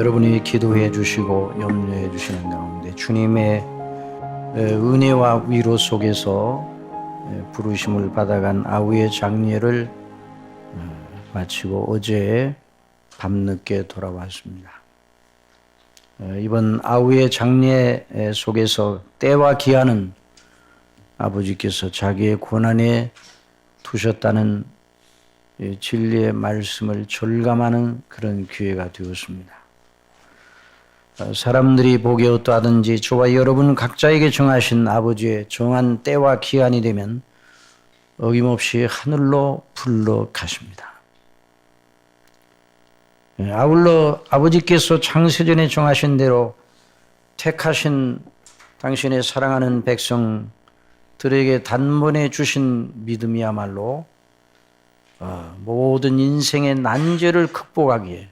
여러분이 기도해 주시고 염려해 주시는 가운데 주님의 은혜와 위로 속에서 부르심을 받아간 아우의 장례를 마치고 어제 밤늦게 돌아왔습니다. 이번 아우의 장례 속에서 때와 기한은 아버지께서 자기의 권한에 두셨다는 진리의 말씀을 절감하는 그런 기회가 되었습니다. 사람들이 보기에 어떠하든지 저와 여러분 각자에게 정하신 아버지의 정한 때와 기한이 되면 어김없이 하늘로 불러 가십니다. 아울러 아버지께서 창세전에 정하신 대로 택하신 당신의 사랑하는 백성들에게 단번에 주신 믿음이야말로 모든 인생의 난제를 극복하기에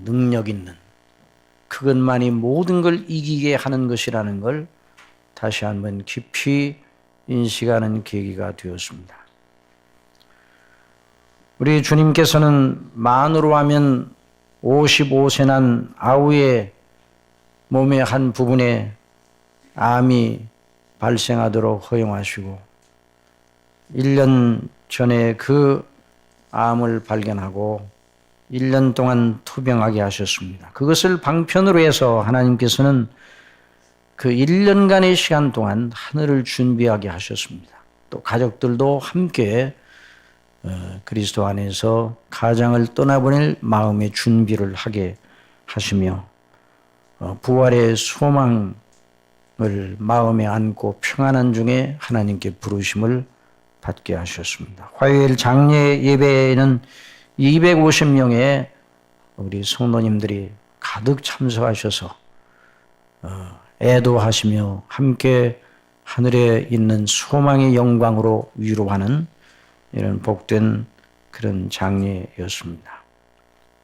능력 있는 그것만이 모든 걸 이기게 하는 것이라는 걸 다시 한번 깊이 인식하는 계기가 되었습니다. 우리 주님께서는 만으로 하면 55세 난 아우의 몸의 한 부분에 암이 발생하도록 허용하시고 1년 전에 그 암을 발견하고 1년 동안 투병하게 하셨습니다. 그것을 방편으로 해서 하나님께서는 그 1년간의 시간 동안 하늘을 준비하게 하셨습니다. 또 가족들도 함께 그리스도 안에서 가장을 떠나보낼 마음의 준비를 하게 하시며 부활의 소망을 마음에 안고 평안한 중에 하나님께 부르심을 받게 하셨습니다. 화요일 장례 예배에는 250명의 우리 성도님들이 가득 참석하셔서 애도하시며 함께 하늘에 있는 소망의 영광으로 위로하는 이런 복된 그런 장례였습니다.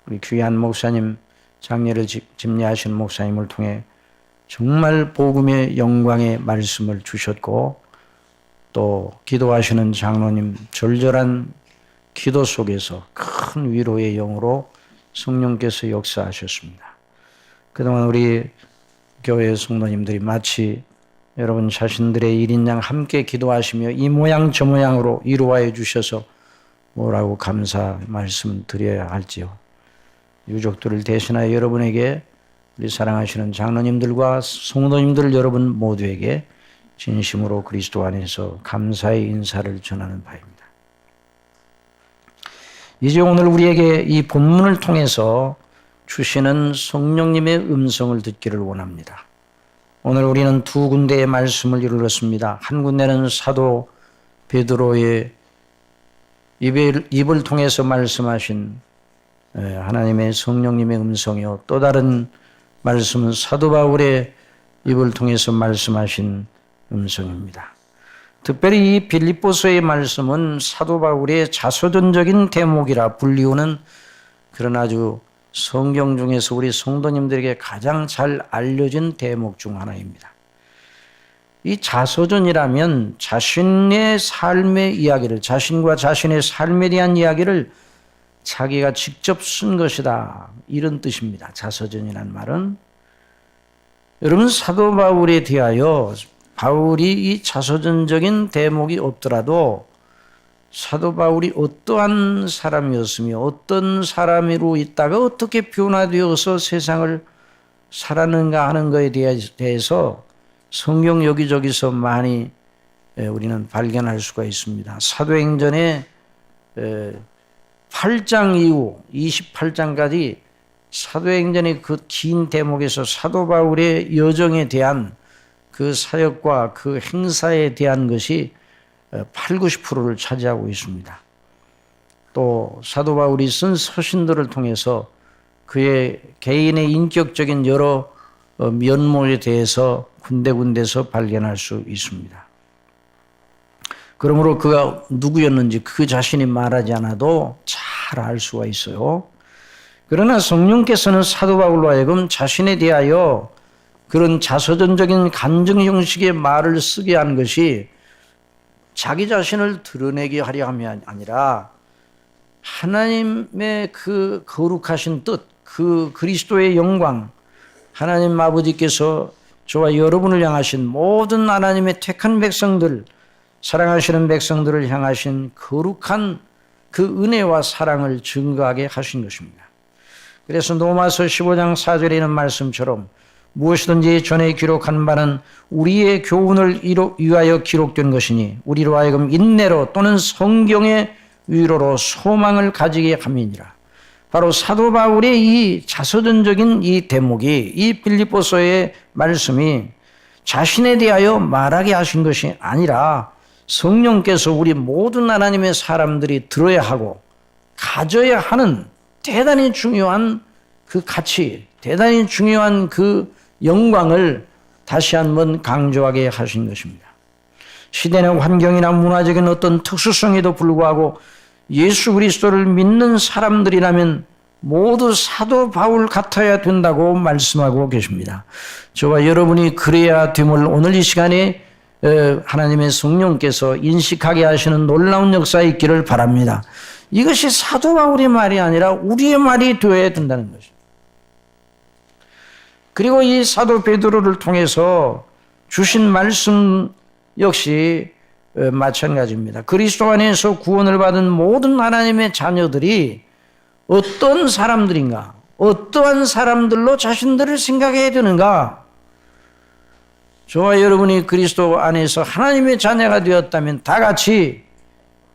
우리 귀한 목사님, 장례를 집례하신 목사님을 통해 정말 복음의 영광의 말씀을 주셨고 또 기도하시는 장로님 절절한 기도 속에서 큰 위로의 영으로 성령께서 역사하셨습니다. 그동안 우리 교회 성도님들이 마치 여러분 자신들의 일인 양 함께 기도하시며 이 모양 저 모양으로 이루어해 주셔서 뭐라고 감사 말씀 드려야 할지요. 유족들을 대신하여 여러분에게 우리 사랑하시는 장로님들과 성도님들 여러분 모두에게 진심으로 그리스도 안에서 감사의 인사를 전하는 바입니다. 이제 오늘 우리에게 이 본문을 통해서 주시는 성령님의 음성을 듣기를 원합니다. 오늘 우리는 두 군데의 말씀을 읽었습니다. 한 군데는 사도 베드로의 입을 통해서 말씀하신 하나님의 성령님의 음성이요. 또 다른 말씀은 사도 바울의 입을 통해서 말씀하신 음성입니다. 특별히 이 빌립보서의 말씀은 사도 바울의 자서전적인 대목이라 불리우는 그런 아주 성경 중에서 우리 성도님들에게 가장 잘 알려진 대목 중 하나입니다. 이 자서전이라면 자신의 삶의 이야기를, 자신과 자신의 삶에 대한 이야기를 자기가 직접 쓴 것이다. 이런 뜻입니다. 자서전이라는 말은. 여러분 사도 바울에 대하여 바울이 이 자서전적인 대목이 없더라도 사도 바울이 어떠한 사람이었으며 어떤 사람으로 있다가 어떻게 변화되어서 세상을 살았는가 하는 것에 대해서 성경 여기저기서 많이 우리는 발견할 수가 있습니다. 사도행전의 8장 이후 28장까지 사도행전의 그 긴 대목에서 사도 바울의 여정에 대한 그 사역과 그 행사에 대한 것이 8, 90%를 차지하고 있습니다. 또 사도 바울이 쓴 서신들을 통해서 그의 개인의 인격적인 여러 면모에 대해서 군데군데서 발견할 수 있습니다. 그러므로 그가 누구였는지 그 자신이 말하지 않아도 잘 알 수가 있어요. 그러나 성령께서는 사도 바울로 하여금 자신에 대하여 그런 자서전적인 간증 형식의 말을 쓰게 한 것이 자기 자신을 드러내게 하려 함이 아니라 하나님의 그 거룩하신 뜻, 그 그리스도의 영광, 하나님 아버지께서 저와 여러분을 향하신 모든 하나님의 택한 백성들, 사랑하시는 백성들을 향하신 거룩한 그 은혜와 사랑을 증거하게 하신 것입니다. 그래서 로마서 15장 4절에 있는 말씀처럼 무엇이든지 전에 기록한 바는 우리의 교훈을 위하여 기록된 것이니 우리로 하여금 인내로 또는 성경의 위로로 소망을 가지게 함이니라. 바로 사도 바울의 이 자서전적인 이 대목이, 이 빌립보서의 말씀이 자신에 대하여 말하게 하신 것이 아니라 성령께서 우리 모든 하나님의 사람들이 들어야 하고 가져야 하는 대단히 중요한 그 가치, 대단히 중요한 그 영광을 다시 한번 강조하게 하신 것입니다. 시대나 환경이나 문화적인 어떤 특수성에도 불구하고 예수 그리스도를 믿는 사람들이라면 모두 사도 바울 같아야 된다고 말씀하고 계십니다. 저와 여러분이 그래야 됨을 오늘 이 시간에 하나님의 성령께서 인식하게 하시는 놀라운 역사가 있기를 바랍니다. 이것이 사도 바울의 말이 아니라 우리의 말이 되어야 된다는 것입니다. 그리고 이 사도 베드로를 통해서 주신 말씀 역시 마찬가지입니다. 그리스도 안에서 구원을 받은 모든 하나님의 자녀들이 어떤 사람들인가, 어떠한 사람들로 자신들을 생각해야 되는가. 저와 여러분이 그리스도 안에서 하나님의 자녀가 되었다면 다 같이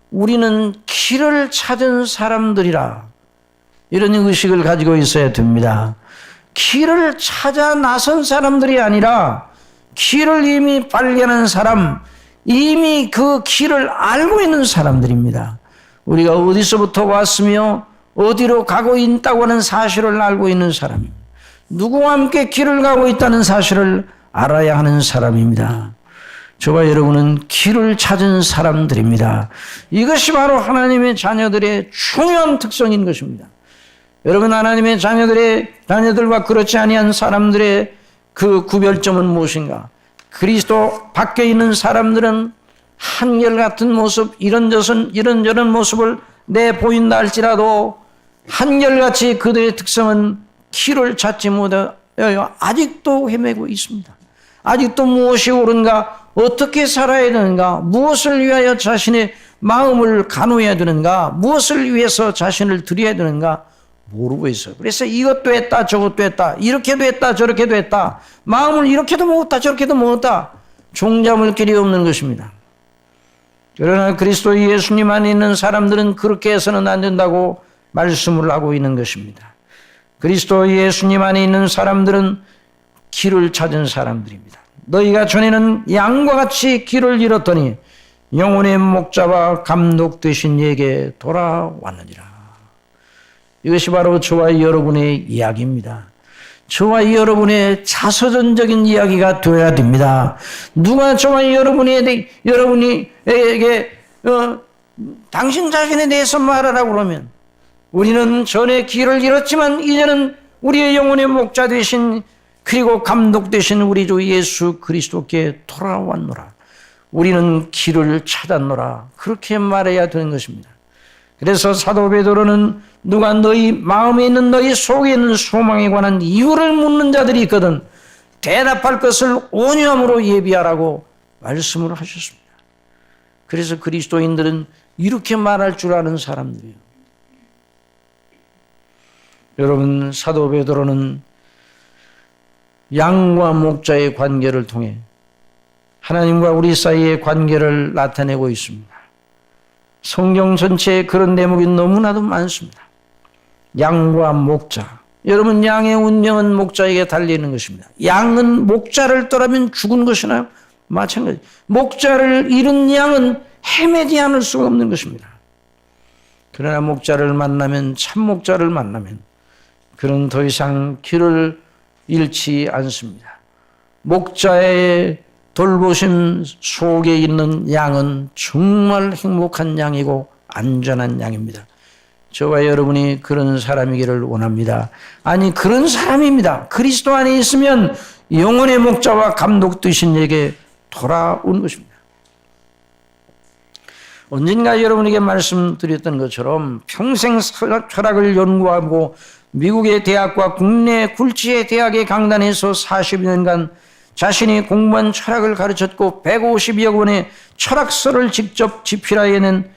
우리는 길을 찾은 사람들이라, 이런 의식을 가지고 있어야 됩니다. 길을 찾아 나선 사람들이 아니라 길을 이미 발견한 사람, 이미 그 길을 알고 있는 사람들입니다. 우리가 어디서부터 왔으며 어디로 가고 있다고 하는 사실을 알고 있는 사람입니다. 누구와 함께 길을 가고 있다는 사실을 알아야 하는 사람입니다. 저와 여러분은 길을 찾은 사람들입니다. 이것이 바로 하나님의 자녀들의 중요한 특성인 것입니다. 여러분, 하나님의 자녀들과 그렇지 아니한 사람들의 그 구별점은 무엇인가? 그리스도 밖에 있는 사람들은 한결같은 모습, 이런저런 모습을 내보인다 할지라도 한결같이 그들의 특성은 길을 찾지 못하여 아직도 헤매고 있습니다. 아직도 무엇이 옳은가, 어떻게 살아야 되는가, 무엇을 위하여 자신의 마음을 가누어야 되는가, 무엇을 위해서 자신을 드려야 되는가 모르고 있어요. 그래서 이것도 했다, 저것도 했다, 이렇게도 했다, 저렇게도 했다, 마음을 이렇게도 먹었다, 저렇게도 먹었다, 종잡을 길이 없는 것입니다. 그러나 그리스도 예수님 안에 있는 사람들은 그렇게 해서는 안 된다고 말씀을 하고 있는 것입니다. 그리스도 예수님 안에 있는 사람들은 길을 찾은 사람들입니다. 너희가 전에는 양과 같이 길을 잃었더니 영혼의 목자와 감독 되신 이에게 돌아왔느니라. 이것이 바로 저와 여러분의 이야기입니다. 저와 여러분의 자서전적인 이야기가 되어야 됩니다. 누가 저와 여러분에게 당신 자신에 대해서 말하라고 그러면 우리는 전에 길을 잃었지만 이제는 우리의 영혼의 목자 되신 그리고 감독 되신 우리 주 예수 그리스도께 돌아왔노라. 우리는 길을 찾았노라. 그렇게 말해야 되는 것입니다. 그래서 사도 베드로는 누가 너희 마음에 있는 너희 속에 있는 소망에 관한 이유를 묻는 자들이 있거든 대답할 것을 온유함으로 예비하라고 말씀을 하셨습니다. 그래서 그리스도인들은 이렇게 말할 줄 아는 사람들이에요. 여러분, 사도 베드로는 양과 목자의 관계를 통해 하나님과 우리 사이의 관계를 나타내고 있습니다. 성경 전체에 그런 대목이 너무나도 많습니다. 양과 목자. 여러분, 양의 운명은 목자에게 달리는 것입니다. 양은 목자를 떠나면 죽은 것이나요? 마찬가지. 목자를 잃은 양은 헤매지 않을 수가 없는 것입니다. 그러나 목자를 만나면, 참 목자를 만나면 그는 더 이상 길을 잃지 않습니다. 목자의 돌보심 속에 있는 양은 정말 행복한 양이고 안전한 양입니다. 저와 여러분이 그런 사람이기를 원합니다. 아니, 그런 사람입니다. 그리스도 안에 있으면 영혼의 목자와 감독 되신 이에게 돌아온 것입니다. 언젠가 여러분에게 말씀드렸던 것처럼 평생 철학을 연구하고 미국의 대학과 국내 굴지의 대학에 강단해서 40년간 자신이 공부한 철학을 가르쳤고 152억 원의 철학서를 직접 집필하여낸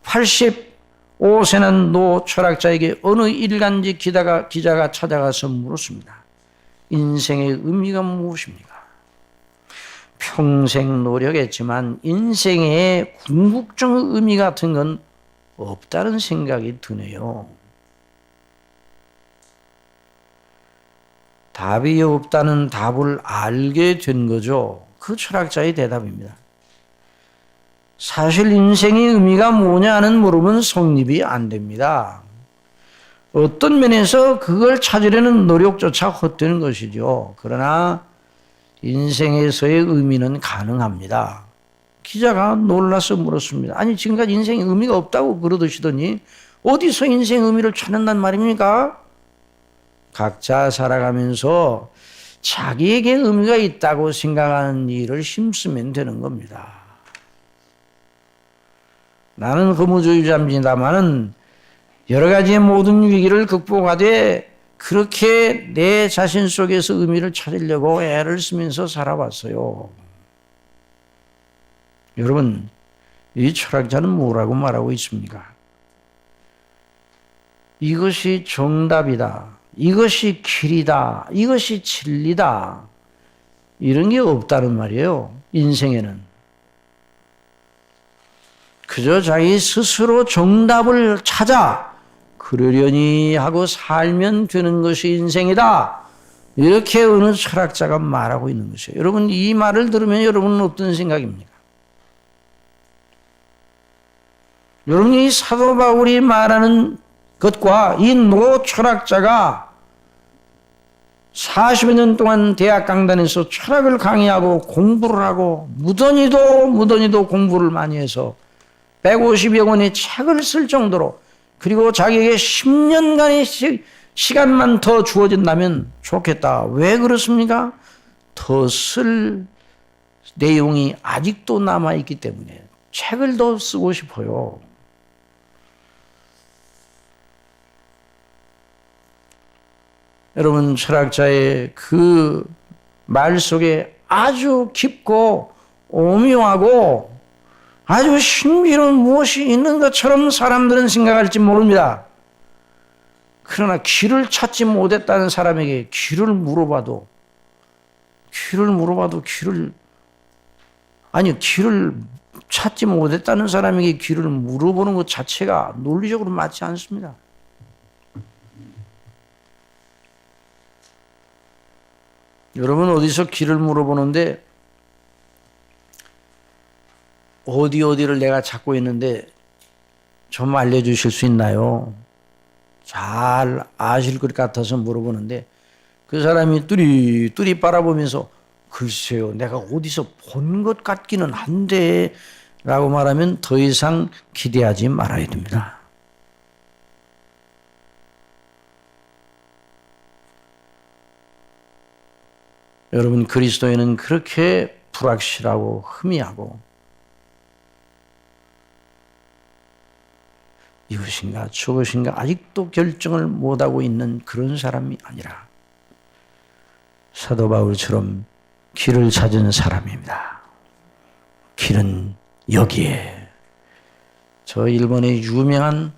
85세는 노 철학자에게 어느 일간지 기자가 찾아가서 물었습니다. 인생의 의미가 무엇입니까? 평생 노력했지만 인생의 궁극적 의미 같은 건 없다는 생각이 드네요. 답이 없다는 답을 알게 된 거죠. 그 철학자의 대답입니다. 사실 인생의 의미가 뭐냐 하는 물음은 성립이 안 됩니다. 어떤 면에서 그걸 찾으려는 노력조차 헛되는 것이죠. 그러나 인생에서의 의미는 가능합니다. 기자가 놀라서 물었습니다. 아니 지금까지 인생에 의미가 없다고 그러시더니 어디서 인생의 의미를 찾는단 말입니까? 각자 살아가면서 자기에게 의미가 있다고 생각하는 일을 힘쓰면 되는 겁니다. 나는 허무주의자입니다마는 여러 가지의 모든 위기를 극복하되 그렇게 내 자신 속에서 의미를 찾으려고 애를 쓰면서 살아왔어요. 여러분, 이 철학자는 뭐라고 말하고 있습니까? 이것이 정답이다. 이것이 길이다. 이것이 진리다. 이런 게 없다는 말이에요. 인생에는. 그저 자기 스스로 정답을 찾아 그러려니 하고 살면 되는 것이 인생이다. 이렇게 어느 철학자가 말하고 있는 것이에요. 여러분 이 말을 들으면 여러분은 어떤 생각입니까? 여러분이 사도 바울이 말하는 것과 이 노 철학자가 40여 년 동안 대학 강단에서 철학을 강의하고 공부를 하고 무던히도 공부를 많이 해서 150여 권의 책을 쓸 정도로 그리고 자기에게 10년간의 시간만 더 주어진다면 좋겠다. 왜 그렇습니까? 더 쓸 내용이 아직도 남아있기 때문에 책을 더 쓰고 싶어요. 여러분 철학자의 그 말 속에 아주 깊고 오묘하고 아주 신비로운 무엇이 있는 것처럼 사람들은 생각할지 모릅니다. 그러나 길을 찾지 못했다는 사람에게 길을 물어봐도 길을 찾지 못했다는 사람에게 길을 물어보는 것 자체가 논리적으로 맞지 않습니다. 여러분 어디서 길을 물어보는데 어디를 내가 찾고 있는데 좀 알려주실 수 있나요? 잘 아실 것 같아서 물어보는데 그 사람이 뚜리 바라보면서 글쎄요 내가 어디서 본 것 같기는 한데 라고 말하면 더 이상 기대하지 말아야 됩니다. 여러분 그리스도인은 그렇게 불확실하고 희미하고 이것인가 저것인가 아직도 결정을 못하고 있는 그런 사람이 아니라 사도 바울처럼 길을 찾은 사람입니다. 길은 여기에. 저 일본의 유명한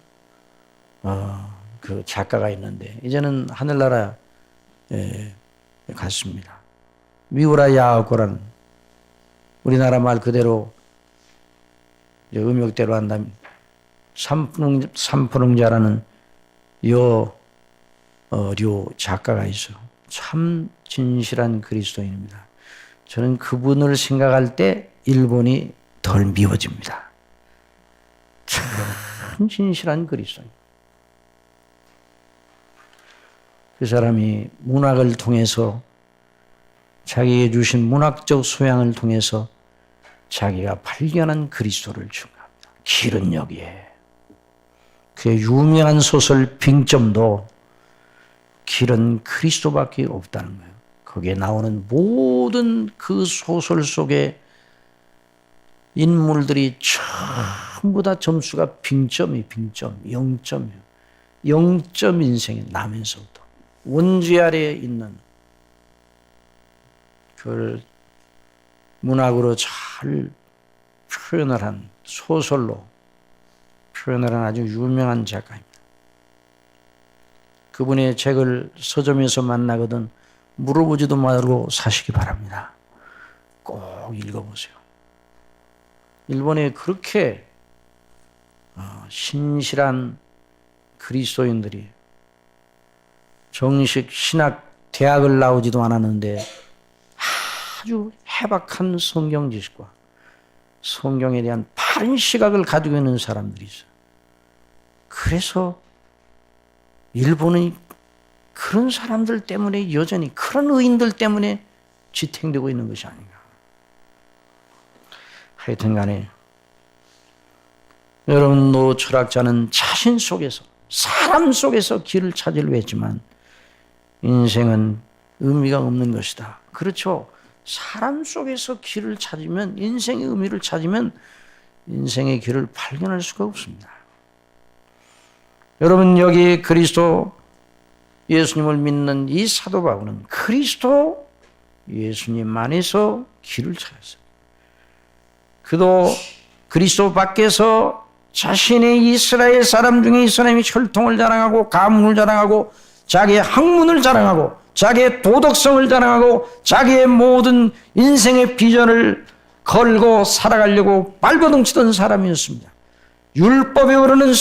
그 작가가 있는데 이제는 하늘나라에 갔습니다. 미우라 야오코라는 우리나라 말 그대로 음역대로 한다면 삼프릉자라는 요 작가가 있어요. 참 진실한 그리스도인입니다. 저는 그분을 생각할 때 일본이 덜 미워집니다. 참 진실한 그리스도인. 그 사람이 문학을 통해서 자기에게 주신 문학적 소양을 통해서 자기가 발견한 그리스도를 증거합니다. 길은 여기에. 그의 유명한 소설 빙점도 길은 그리스도밖에 없다는 거예요. 거기에 나오는 모든 그 소설 속에 인물들이 전부 다 점수가 빙점이 0점이에요. 영적 인생에 나면서부터 원죄 아래에 있는 그걸 문학으로 잘 표현을 한 소설로 표현을 한 아주 유명한 작가입니다. 그분의 책을 서점에서 만나거든 물어보지도 말고 사시기 바랍니다. 꼭 읽어보세요. 일본에 그렇게 신실한 그리스도인들이 정식 신학 대학을 나오지도 않았는데 아주 해박한 성경 지식과 성경에 대한 바른 시각을 가지고 있는 사람들이 있어요. 그래서 일본은 그런 사람들 때문에 여전히 그런 의인들 때문에 지탱되고 있는 것이 아닌가. 하여튼 간에 여러분 노 철학자는 자신 속에서 사람 속에서 길을 찾으려고 했지만 인생은 의미가 없는 것이다. 그렇죠. 사람 속에서 길을 찾으면 인생의 의미를 찾으면 인생의 길을 발견할 수가 없습니다. 여러분 여기 그리스도 예수님을 믿는 이 사도 바울은 그리스도 예수님 안에서 길을 찾았어요. 그도 그리스도 밖에서 자신의 이스라엘 사람 중에 이 사람이 혈통을 자랑하고 가문을 자랑하고 자기의 학문을 자랑하고 자기의 도덕성을 자랑하고 자기의 모든 인생의 비전을 걸고 살아가려고 발버둥치던 사람이었습니다. 율법에 오르는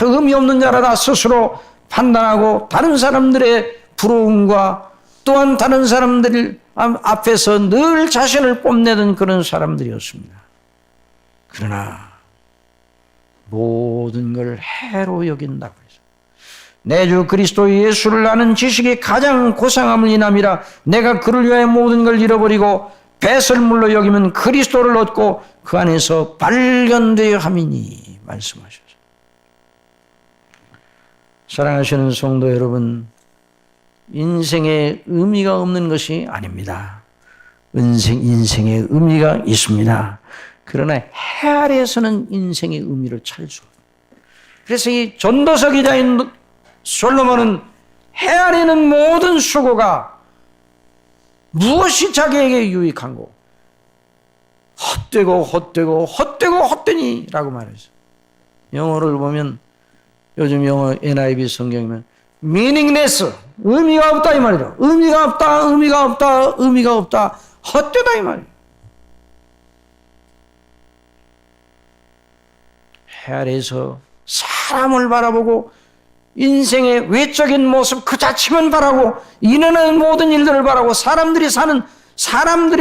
의미 없는 자라다 스스로 판단하고 다른 사람들의 부러움과 또한 다른 사람들 앞에서 늘 자신을 뽐내던 그런 사람들이었습니다. 그러나 모든 걸 해로 여긴다고 해서 내 주 그리스도 예수를 아는 지식이 가장 고상함을 인함이라 내가 그를 위하여 모든 걸 잃어버리고 배설물로 여기면 그리스도를 얻고 그 안에서 발견되어 함이니 말씀하셨어요. 사랑하시는 성도 여러분, 인생에 의미가 없는 것이 아닙니다. 인생에 의미가 있습니다. 그러나 해 아래에서는 인생의 의미를 찾을 수 없어요. 그래서 이 전도서 기자인 솔로몬은 해 아래는 모든 수고가 무엇이 자기에게 유익한고 헛되니 라고 말했어요. 영어를 보면 요즘 영어 NIV 성경이면 meaningless, 의미가 없다 이 말이죠. 의미가 없다, 헛되다 이 말이에요. 해 아래에서 사람을 바라보고 인생의 외적인 모습 그 자체만 바라고 일어나는 모든 일들을 바라고 사람들이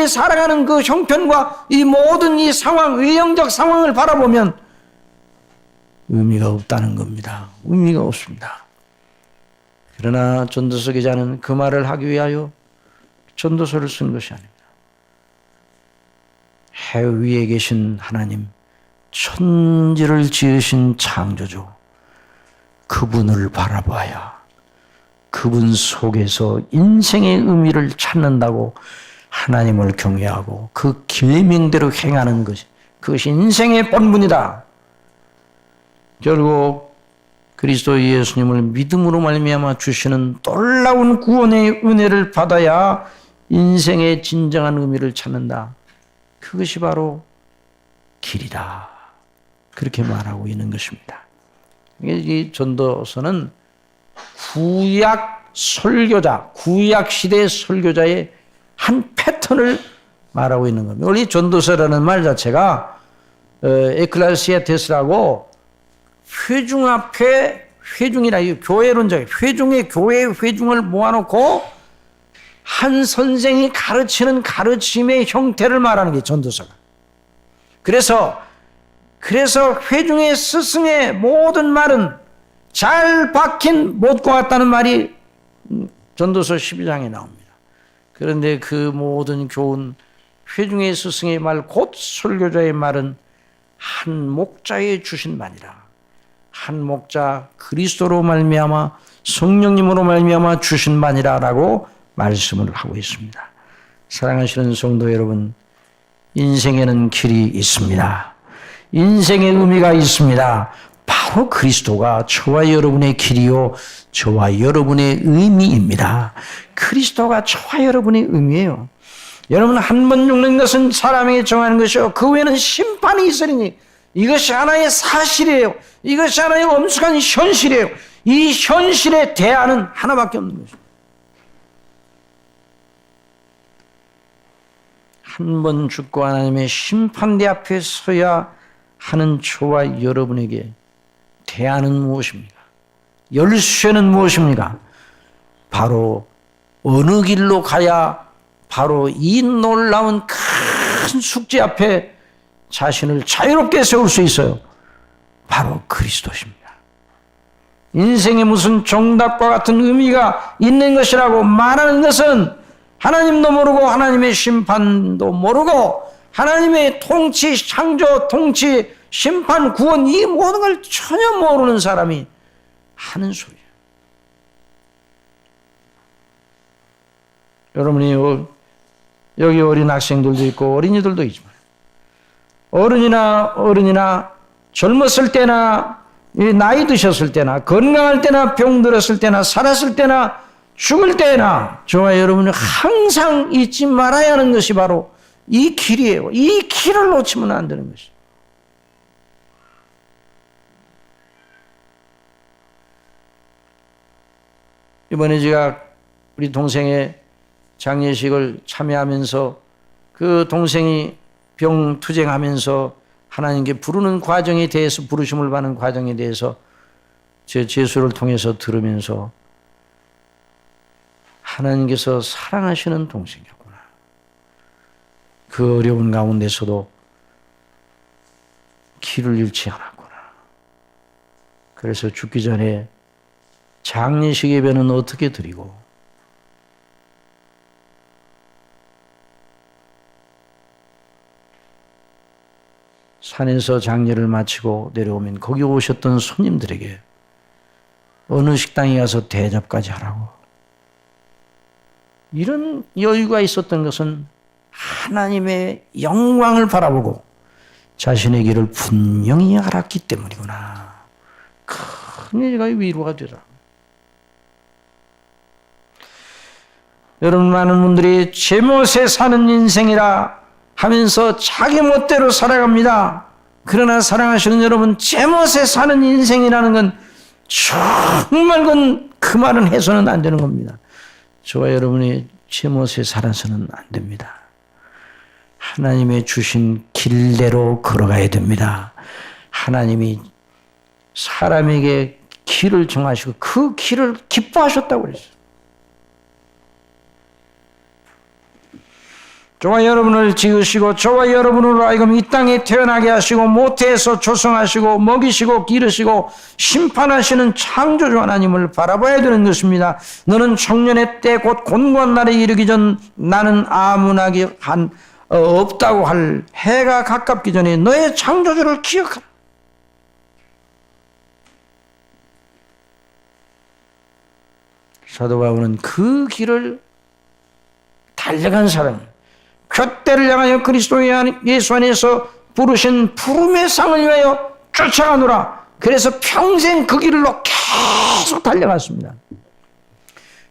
살아가는 그 형편과 이 모든 이 상황, 외형적 상황을 바라보면 의미가 없다는 겁니다. 의미가 없습니다. 그러나 전도서 기자는 그 말을 하기 위하여 전도서를 쓴 것이 아닙니다. 해 위에 계신 하나님, 천지를 지으신 창조주, 그분을 바라봐야 그분 속에서 인생의 의미를 찾는다고 하나님을 경외하고 그 계명대로 행하는 것이 그것이 인생의 본분이다. 결국 그리스도 예수님을 믿음으로 말미암아 주시는 놀라운 구원의 은혜를 받아야 인생의 진정한 의미를 찾는다. 그것이 바로 길이다. 그렇게 말하고 있는 것입니다. 이 전도서는 구약 시대 설교자의 한 패턴을 말하고 있는 겁니다. 원래 전도서라는 말 자체가 에클레시아테스라고 회중 앞에 회중이라 교회론적 회중의 교회 회중을 모아놓고 한 선생이 가르치는 가르침의 형태를 말하는 게 전도서가. 그래서 회중의 스승의 모든 말은 잘 박힌 못과 같다는 말이 전도서 12장에 나옵니다. 그런데 그 모든 교훈, 회중의 스승의 말, 곧 설교자의 말은 한 목자에 주신 말이라. 한 목자 그리스도로 말미암아 성령님으로 말미암아 주신 바니라라고 말씀을 하고 있습니다. 사랑하시는 성도 여러분, 인생에는 길이 있습니다. 인생의 의미가 있습니다. 바로 그리스도가 저와 여러분의 길이요 저와 여러분의 의미입니다. 그리스도가 저와 여러분의 의미예요. 여러분 한 번 죽는 것은 사람에게 정하는 것이요 그 외에는 심판이 있으리니 이것이 하나의 사실이에요. 이것이 하나의 엄숙한 현실이에요. 이 현실의 대안은 하나밖에 없는 것입니다. 한 번 죽고 하나님의 심판대 앞에 서야 하는 저와 여러분에게 대안은 무엇입니까? 열쇠는 무엇입니까? 바로 어느 길로 가야 바로 이 놀라운 큰 숙제 앞에 자신을 자유롭게 세울 수 있어요. 바로 그리스도십니다. 인생에 무슨 정답과 같은 의미가 있는 것이라고 말하는 것은 하나님도 모르고 하나님의 심판도 모르고 하나님의 통치, 창조, 통치, 심판, 구원 이 모든 걸 전혀 모르는 사람이 하는 소리예요. 여러분이 여기 어린 학생들도 있고 어린이들도 있지만 어른이나 젊었을 때나 나이 드셨을 때나 건강할 때나 병들었을 때나 살았을 때나 죽을 때나 저와 여러분이 항상 잊지 말아야 하는 것이 바로 이 길이에요. 이 길을 놓치면 안 되는 것이에요. 이번에 제가 우리 동생의 장례식을 참여하면서 그 동생이 병투쟁하면서 하나님께 부르는 과정에 대해서 부르심을 받는 과정에 대해서 제 제수를 통해서 들으면서 하나님께서 사랑하시는 동생이었구나. 그 어려운 가운데서도 길을 잃지 않았구나. 그래서 죽기 전에 장례식 예배는 어떻게 드리고 산에서 장례를 마치고 내려오면 거기 오셨던 손님들에게 어느 식당에 가서 대접까지 하라고. 이런 여유가 있었던 것은 하나님의 영광을 바라보고 자신의 길을 분명히 알았기 때문이구나. 큰 일가 위로가 되더라. 여러분 많은 분들이 제멋에 사는 인생이라 하면서 자기 멋대로 살아갑니다. 그러나 사랑하시는 여러분 제멋에 사는 인생이라는 건 정말 그 말은 해서는 안 되는 겁니다. 저와 여러분이 제멋에 살아서는 안 됩니다. 하나님의 주신 길대로 걸어가야 됩니다. 하나님이 사람에게 길을 정하시고 그 길을 기뻐하셨다고 그랬어요. 저와 여러분을 지으시고 저와 여러분으로 하여금 이 땅에 태어나게 하시고 모태에서 조성하시고 먹이시고 기르시고 심판하시는 창조주 하나님을 바라봐야 되는 것입니다. 너는 청년의 때 곧 곤고한 날에 이르기 전 나는 아무나게 없다고 할 해가 가깝기 전에 너의 창조주를 기억하라. 사도 바울은 그 길을 달려간 사람입니다. 푯대를 향하여 그리스도 예수 안에서 부르신 부름의 상을 위하여 쫓아가노라. 그래서 평생 그 길로 계속 달려갔습니다.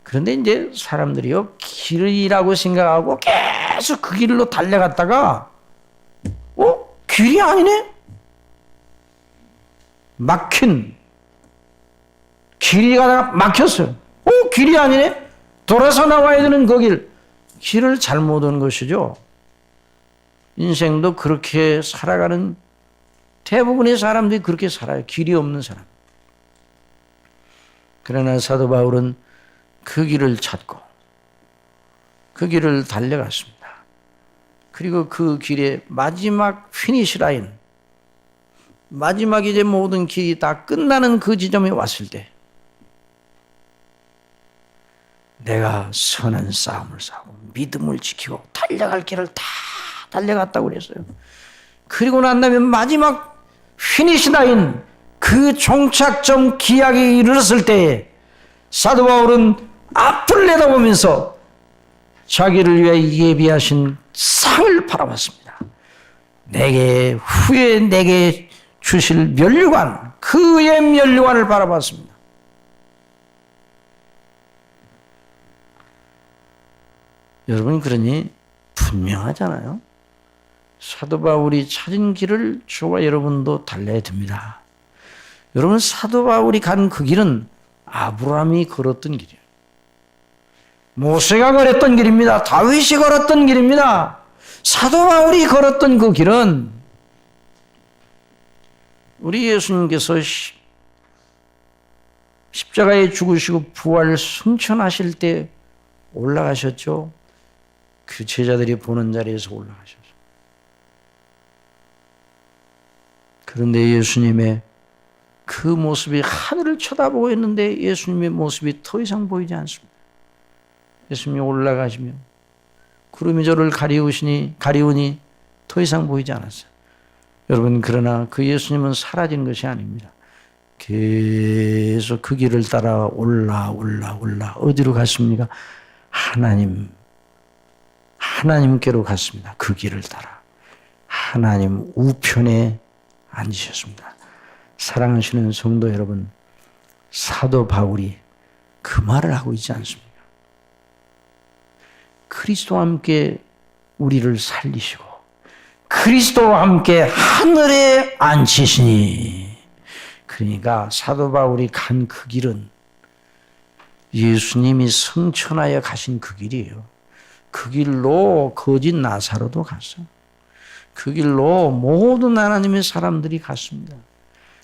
그런데 이제 사람들이요 길이라고 생각하고 계속 그 길로 달려갔다가 길이 아니네? 막힌 길이 가다가 막혔어요. 길이 아니네? 돌아서 나와야 되는 그 길을 잘못 온 것이죠. 인생도 그렇게 살아가는 대부분의 사람들이 그렇게 살아요. 길이 없는 사람. 그러나 사도 바울은 그 길을 찾고 그 길을 달려갔습니다. 그리고 그 길의 마지막 피니시 라인, 마지막 이제 모든 길이 다 끝나는 그 지점에 왔을 때 내가 선한 싸움을 싸우고 믿음을 지키고 달려갈 길을 다 달려갔다고 그랬어요. 그리고 난 다음에 마지막 피니시 라인 그 종착점 기약에 이르렀을 때에 사도 바울은 앞을 내다보면서 자기를 위해 예비하신 상을 바라봤습니다. 내게 후에 내게 주실 면류관, 그의 면류관을 바라봤습니다. 여러분, 그러니 분명하잖아요. 사도 바울이 찾은 길을 저와 여러분도 달려야 됩니다. 여러분, 사도 바울이 간 그 길은 아브라함이 걸었던 길이에요. 모세가 걸었던 길입니다. 다윗이 걸었던 길입니다. 사도 바울이 걸었던 그 길은 우리 예수님께서 십자가에 죽으시고 부활 승천하실 때 올라가셨죠. 그 제자들이 보는 자리에서 올라가셨죠. 그런데 예수님의 그 모습이 하늘을 쳐다보고 있는데 예수님의 모습이 더 이상 보이지 않습니다. 예수님이 올라가시며 구름이 저를 가리우니 더 이상 보이지 않았어요. 여러분, 그러나 그 예수님은 사라진 것이 아닙니다. 계속 그 길을 따라 올라 어디로 갔습니까? 하나님께로 갔습니다. 그 길을 따라 하나님 우편에 앉으셨습니다. 사랑하시는 성도 여러분, 사도 바울이 그 말을 하고 있지 않습니까? 그리스도와 함께 우리를 살리시고 그리스도와 함께 하늘에 앉히시니, 그러니까 사도 바울이 간 그 길은 예수님이 승천하여 가신 그 길이에요. 그 길로 거짓 나사로도 갔어요. 그 길로 모든 하나님의 사람들이 갔습니다.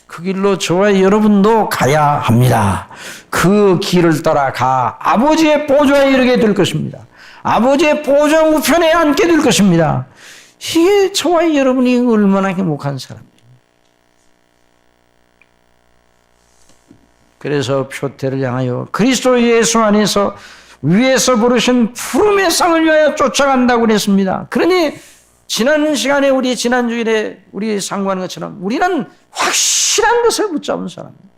그 길로 저와 여러분도 가야 합니다. 그 길을 따라가 아버지의 보좌에 이르게 될 것입니다. 아버지의 보좌 우편에 앉게 될 것입니다. 이게 저와 여러분이 얼마나 행복한 사람입니다. 그래서 표태를 향하여 그리스도 예수 안에서 위에서 부르신 푸름의 상을 위하여 쫓아간다고 그랬습니다. 그러니 지난 시간에 지난 주일에 우리 상고하는 것처럼 우리는 확실한 것을 붙잡은 사람입니다.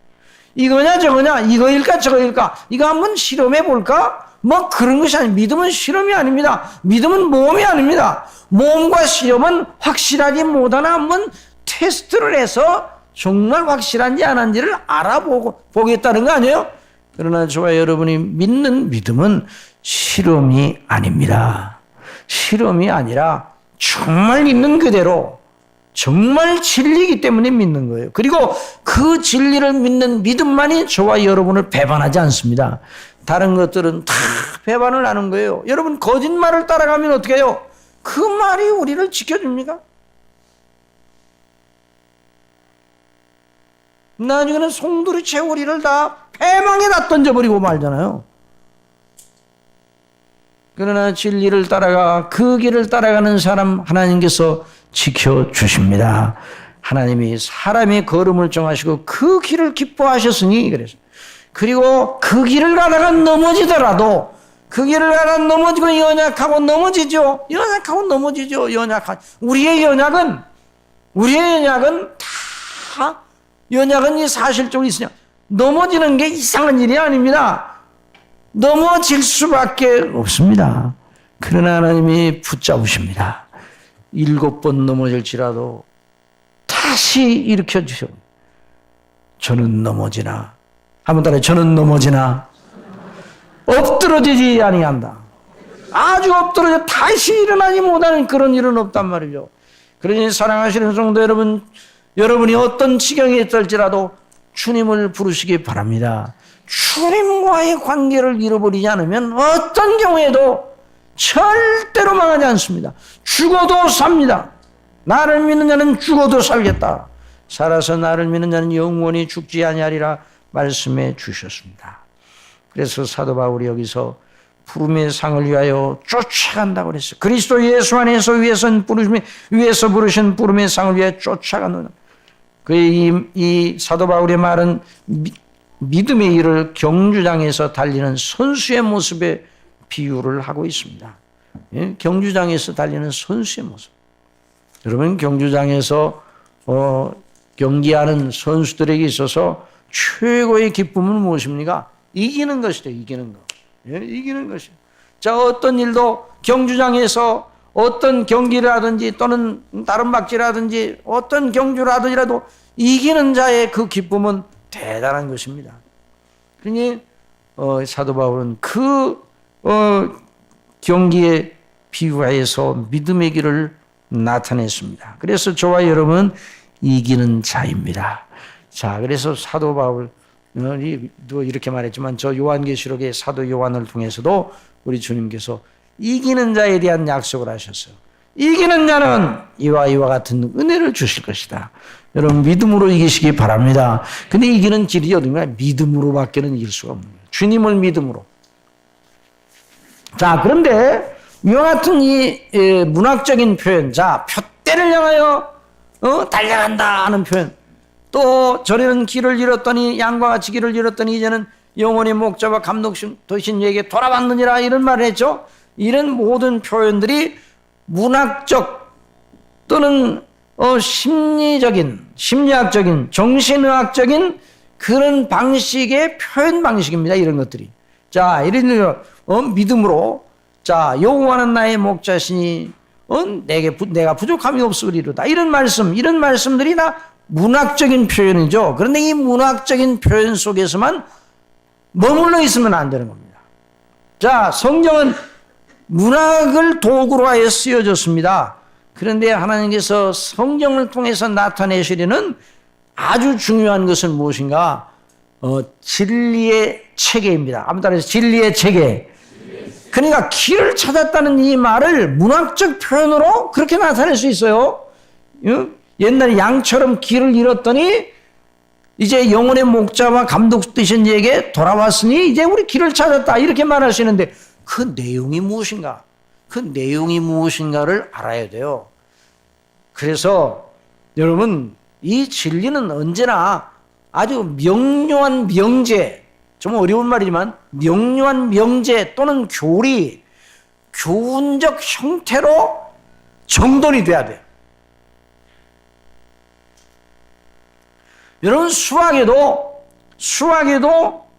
이거냐 저거냐, 이거일까 저거일까, 이거 한번 실험해 볼까? 뭐 그런 것이 아닙니다. 믿음은 실험이 아닙니다. 믿음은 모험이 아닙니다. 모험과 실험은 확실하지 못하나 한번 테스트를 해서 정말 확실한지 안 한지를 알아보겠다는 거 아니에요? 그러나 저와 여러분이 믿는 믿음은 실험이 아닙니다. 실험이 아니라 정말 있는 그대로 정말 진리이기 때문에 믿는 거예요. 그리고 그 진리를 믿는 믿음만이 저와 여러분을 배반하지 않습니다. 다른 것들은 다 배반을 하는 거예요. 여러분, 거짓말을 따라가면 어떻게 해요? 그 말이 우리를 지켜줍니까? 나중에는 송두리째 우리를 다 패망에다 던져버리고 말잖아요. 그러나 진리를 따라가 그 길을 따라가는 사람 하나님께서 지켜주십니다. 하나님이 사람의 걸음을 정하시고 그 길을 기뻐하셨으니 그래서, 그리고 그 길을 가다가 넘어지더라도 그 길을 가다가 넘어지고 연약하고 넘어지죠. 우리의 연약은 다 연약은 이 사실적으로 있으냐. 넘어지는 게 이상한 일이 아닙니다. 넘어질 수밖에 없습니다. 그러나 하나님이 붙잡으십니다. 7번 넘어질지라도 다시 일으켜 주셔. 저는 넘어지나, 한번 따라해, 저는 넘어지나 엎드러지지 아니한다. 아주 엎드러져 다시 일어나지 못하는 그런 일은 없단 말이죠. 그러니 사랑하시는 성도 여러분, 여러분이 어떤 지경에 있을지라도 주님을 부르시기 바랍니다. 주님과의 관계를 잃어버리지 않으면 어떤 경우에도 절대로 망하지 않습니다. 죽어도 삽니다. 나를 믿는 자는 죽어도 살겠다. 살아서 나를 믿는 자는 영원히 죽지 아니하리라 말씀해 주셨습니다. 그래서 사도 바울이 여기서 부름의 상을 위하여 쫓아간다고 그랬어요. 그리스도 예수 안에서 위에서 부르신 부름의 상을 위하여 쫓아가는, 이 사도 바울의 말은 믿음의 일을 경주장에서 달리는 선수의 모습에 비유를 하고 있습니다. 예? 경주장에서 달리는 선수의 모습. 여러분, 경주장에서 경기하는 선수들에게 있어서 최고의 기쁨은 무엇입니까? 이기는 것이죠. 이기는 거. 예? 이기는 것이죠. 자, 어떤 일도 경주장에서 어떤 경기라든지 또는 다른 박지라든지 어떤 경주라든지라도 이기는 자의 그 기쁨은 대단한 것입니다. 그러니 사도 바울은 그 경기에 비유하여서 믿음의 길을 나타냈습니다. 그래서 저와 여러분은 이기는 자입니다. 자, 그래서 사도 바울이 이렇게 말했지만 저 요한계시록의 사도 요한을 통해서도 우리 주님께서 이기는 자에 대한 약속을 하셨어요. 이기는 자는 이와 같은 은혜를 주실 것이다. 여러분 믿음으로 이기시기 바랍니다. 근데 이기는 길이 어딘가? 믿음으로밖에는 이길 수가 없는 거예요. 주님을 믿음으로. 자, 그런데 이와 같은 이 문학적인 표현, 자, 표대를 향하여 달려간다 하는 표현, 또 저리는 길을 잃었더니 양과 같이 길을 잃었더니 이제는 영혼의 목자와 감독신 되신 이에게 돌아왔느니라 이런 말을 했죠. 이런 모든 표현들이 문학적 또는 심리적인, 심리학적인, 정신의학적인 그런 방식의 표현 방식입니다. 이런 것들이. 자, 예를 들어 믿음으로 자, 여호와는 나의 목자시니 내가 부족함이 없으리로다. 이런 말씀들이 다 문학적인 표현이죠. 그런데 이 문학적인 표현 속에서만 머물러 있으면 안 되는 겁니다. 자, 성경은 문학을 도구로 하여 쓰여졌습니다. 그런데 하나님께서 성경을 통해서 나타내시려는 아주 중요한 것은 무엇인가? 진리의 체계입니다. 아무 따라서 진리의 체계. 그러니까 길을 찾았다는 이 말을 문학적 표현으로 그렇게 나타낼 수 있어요. 옛날에 양처럼 길을 잃었더니 이제 영혼의 목자와 감독 되신 이에게 돌아왔으니 이제 우리 길을 찾았다 이렇게 말할 수 있는데 그 내용이 무엇인가? 그 내용이 무엇인가를 알아야 돼요. 그래서 여러분 이 진리는 언제나 아주 명료한 명제, 좀 어려운 말이지만 명료한 명제 또는 교리, 교훈적 형태로 정돈이 돼야 돼요. 여러분 수학에도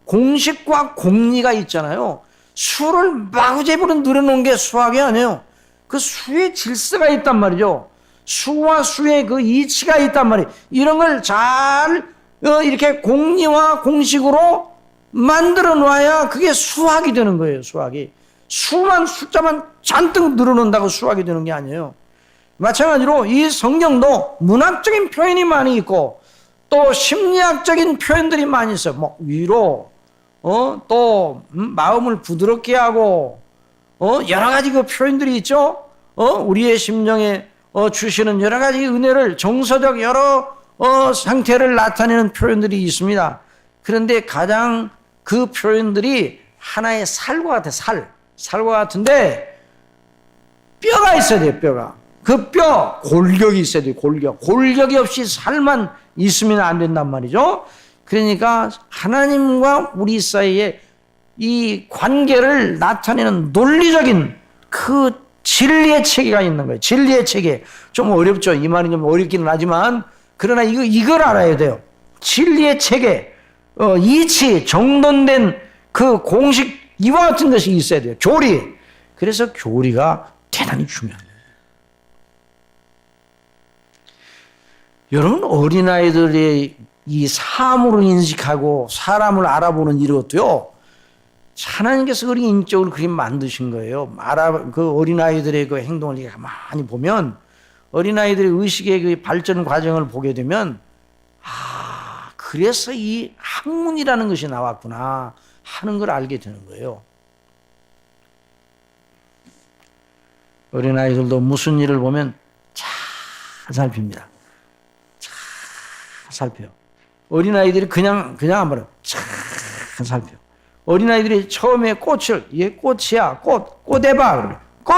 공식과 공리가 있잖아요. 수를 마구잡이로 늘어놓은 게 수학이 아니에요. 그 수의 질서가 있단 말이죠. 수와 수의 그 이치가 있단 말이에요. 이런 걸 잘 이렇게 공리와 공식으로 만들어 놔야 그게 수학이 되는 거예요. 수학이. 숫자만 잔뜩 늘어놓는다고 수학이 되는 게 아니에요. 마찬가지로 이 성경도 문학적인 표현이 많이 있고 또 심리학적인 표현들이 많이 있어요. 뭐 위로, 또 마음을 부드럽게 하고, 여러 가지 그 표현들이 있죠. 우리의 심령에 주시는 여러 가지 은혜를 정서적 여러 상태를 나타내는 표현들이 있습니다. 그런데 가장 그 표현들이 하나의 살과 같아. 살과 같은데 뼈가 있어야 돼요. 뼈가. 그 뼈 골격이 있어야 돼요. 골격이 없이 살만 있으면 안 된단 말이죠. 그러니까 하나님과 우리 사이에 이 관계를 나타내는 논리적인 그 진리의 체계가 있는 거예요. 진리의 체계. 좀 어렵죠. 이 말이 좀 어렵기는 하지만 그러나 이걸 알아야 돼요. 진리의 체계. 이치, 정돈된 그 공식 이와 같은 것이 있어야 돼요. 교리. 그래서 교리가 대단히 중요합니다. 여러분 어린아이들의 이 사물을 인식하고 사람을 알아보는 이것도요. 하나님께서 그렇게 인격을 그렇게 만드신 거예요. 그 어린아이들의 그 행동을 가만히 보면 어린아이들의 의식의 그 발전 과정을 보게 되면 그래서 이 학문이라는 것이 나왔구나 하는 걸 알게 되는 거예요. 어린아이들도 무슨 일을 보면 잘 살핍니다. 잘 살펴요. 어린아이들이 그냥 안 봐요. 잘 살펴요. 어린아이들이 처음에 얘 꽃이야. 꽃 해봐. 꽃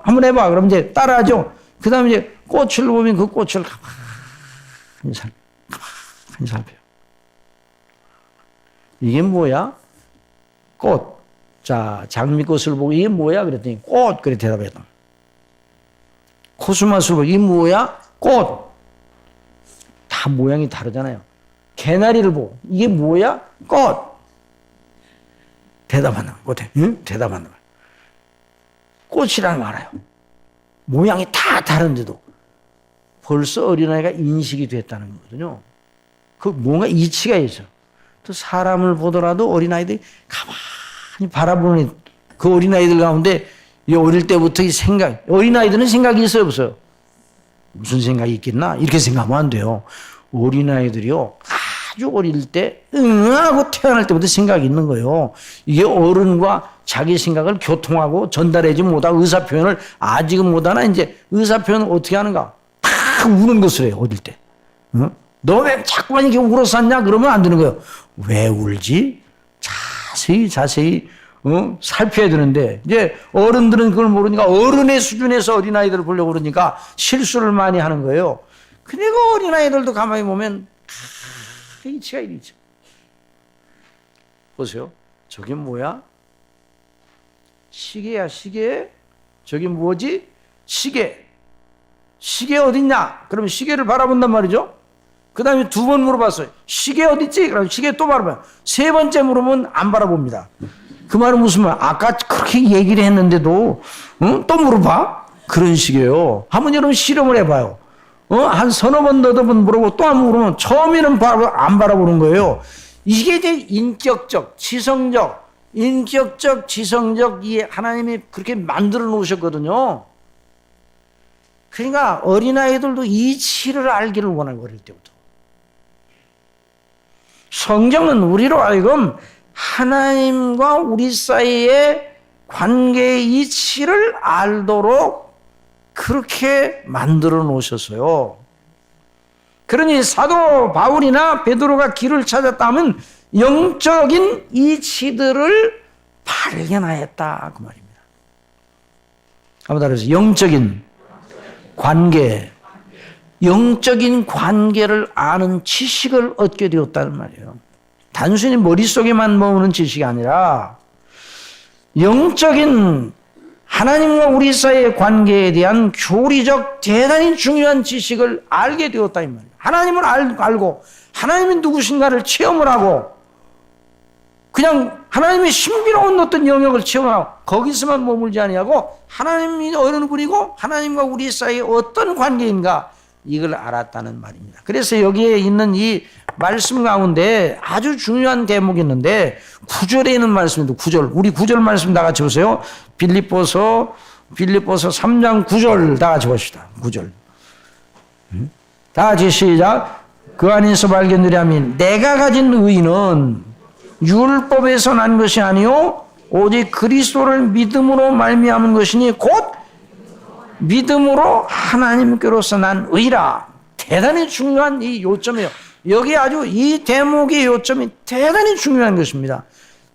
한번 해봐. 그럼 이제 따라하죠. 그 다음에 이제 꽃을 보면 그 꽃을 가만히 살펴요. 이게 뭐야? 꽃. 자, 장미꽃을 보고 이게 뭐야? 그랬더니 꽃. 그래 대답했다. 코스모스를 보고 이게 뭐야? 꽃. 다 모양이 다르잖아요. 개나리를 보고 이게 뭐야? 꽃. 대답한다. 못해. 응? 대답한다. 꽃이라는 거 알아요. 모양이 다 다른데도 벌써 어린아이가 인식이 됐다는 거거든요. 그 뭔가 이치가 있어. 또 사람을 보더라도 어린아이들이 가만히 바라보는 그 어린아이들 가운데 이 어릴 때부터 이 생각, 어린아이들은 생각이 있어요, 없어요? 무슨 생각이 있겠나? 이렇게 생각하면 안 돼요. 어린아이들이요, 아주 어릴 때, 하고 태어날 때부터 생각이 있는 거예요. 이게 어른과 자기 생각을 교통하고 전달하지 못하고 의사표현을 아직은 못하나, 이제 의사표현을 어떻게 하는가? 팍 우는 것을 해요, 어릴 때. 응? 너 왜 자꾸만 이렇게 울었었냐? 그러면 안 되는 거예요. 왜 울지? 자세히 살펴야 되는데, 이제 어른들은 그걸 모르니까 어른의 수준에서 어린아이들을 보려고 그러니까 실수를 많이 하는 거예요. 근데 그 어린아이들도 가만히 보면, 이치가 이리죠. 보세요. 저게 뭐야? 시계야, 시계. 저게 뭐지? 시계. 시계 어딨냐? 그러면 시계를 바라본단 말이죠. 그 다음에 두 번 물어봤어요. 시계 어딨지? 그럼 시계 또 바라봐요. 세 번째 물으면 안 바라봅니다. 그 말은 무슨 말? 아까 그렇게 얘기를 했는데도 또 물어봐? 그런 식이에요. 한번 여러분 실험을 해봐요. 한 서너 번, 너댓 번 물어보고 또 한 번 물으면 처음에는 안 바라보는 거예요. 이게 이제 인격적, 지성적, 이 하나님이 그렇게 만들어 놓으셨거든요. 그러니까 어린아이들도 이치를 알기를 원하는 어릴 때부터. 성경은 우리로 하여금 하나님과 우리 사이의 관계의 이치를 알도록 그렇게 만들어 놓으셨어요. 그러니 사도 바울이나 베드로가 길을 찾았다면 영적인 이치들을 발견하였다 그 말입니다. 한번 따라해서 영적인 관계, 영적인 관계를 아는 지식을 얻게 되었다는 말이에요. 단순히 머릿속에만 모으는 지식이 아니라 영적인 하나님과 우리 사이의 관계에 대한 교리적 대단히 중요한 지식을 알게 되었다 이 말이에요. 하나님을 알고 하나님이 누구신가를 체험을 하고 그냥 하나님의 신비로운 어떤 영역을 체험하고 거기서만 머물지 아니하고 하나님이 어느 분이고 하나님과 우리 사이에 어떤 관계인가 이걸 알았다는 말입니다. 그래서 여기에 있는 이 말씀 가운데 아주 중요한 대목이 있는데 9절에 있는 말씀입니다. 9절. 우리 9절 말씀 다 같이 보세요. 빌립보서 3장 9절 다 같이 봅시다. 9절. 다 같이 시작. 그 안에서 발견되려면 내가 가진 의는 율법에서 난 것이 아니요 오직 그리스도를 믿음으로 말미암은 것이니 곧 믿음으로 하나님께로서 난 의라. 대단히 중요한 이 요점이에요. 여기 아주 이 대목의 요점이 대단히 중요한 것입니다.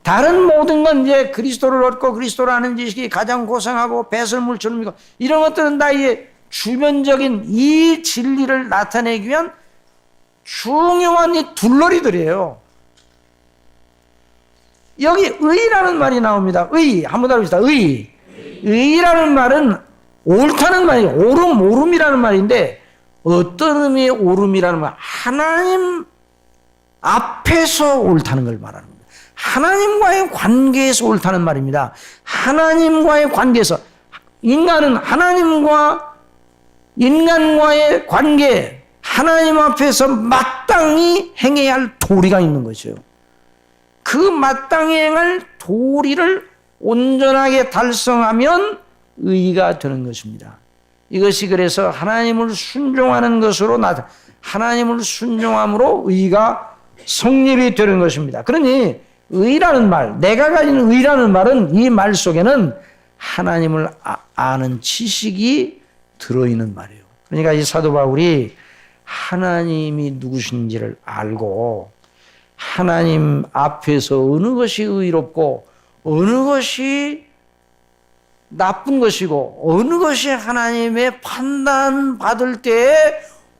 다른 모든 건 이제 그리스도를 얻고 그리스도를 아는 지식이 가장 고상하고 배설물처럼 이고 이런 것들은 다 이 주변적인 이 진리를 나타내기 위한 중요한 이 둘러리들이에요. 여기 의라는 말이 나옵니다. 의. 한번 다릅시다. 의. 의라는 말은 옳다는 말이에요. 옳음이라는 말인데 어떤 의미의 옳음이라는 말? 하나님 앞에서 옳다는 걸 말하는 겁니다. 하나님과의 관계에서 옳다는 말입니다. 하나님과의 관계에서 인간은 인간과의 관계 하나님 앞에서 마땅히 행해야 할 도리가 있는 것이에요. 그 마땅히 행할 도리를 온전하게 달성하면 의가 되는 것입니다. 이것이 그래서 하나님을 순종하는 것으로 하나님을 순종함으로 의가 성립이 되는 것입니다. 그러니 의라는 말, 내가 가진 의라는 말은 이 말 속에는 하나님을 아는 지식이 들어있는 말이에요. 그러니까 이 사도 바울이 하나님이 누구신지를 알고 하나님 앞에서 어느 것이 의롭고 어느 것이 나쁜 것이고 어느 것이 하나님의 판단받을 때에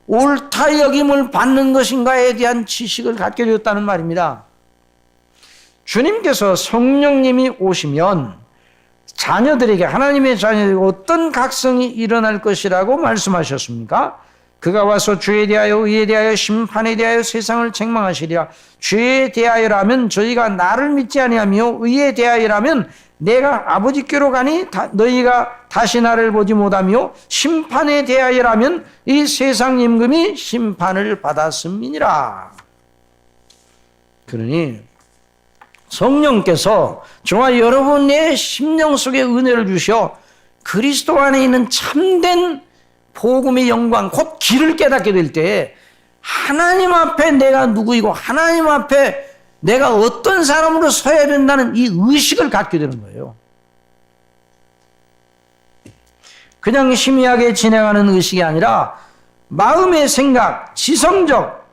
옳다 여김을 받는 것인가에 대한 지식을 갖게 되었다는 말입니다. 주님께서 성령님이 오시면 자녀들에게 하나님의 자녀들에게 어떤 각성이 일어날 것이라고 말씀하셨습니까? 그가 와서 죄에 대하여 의에 대하여 심판에 대하여 세상을 책망하시리라. 죄에 대하여라면 저희가 나를 믿지 아니하며 의에 대하여라면 내가 아버지께로 가니 너희가 다시 나를 보지 못하며 심판에 대하여라면 이 세상 임금이 심판을 받았음이니라. 그러니 성령께서 저와 여러분의 심령 속에 은혜를 주셔 그리스도 안에 있는 참된 복음의 영광, 곧 길을 깨닫게 될 때 하나님 앞에 내가 누구이고 하나님 앞에 내가 어떤 사람으로 서야 된다는 이 의식을 갖게 되는 거예요. 그냥 희미하게 진행하는 의식이 아니라 마음의 생각, 지성적,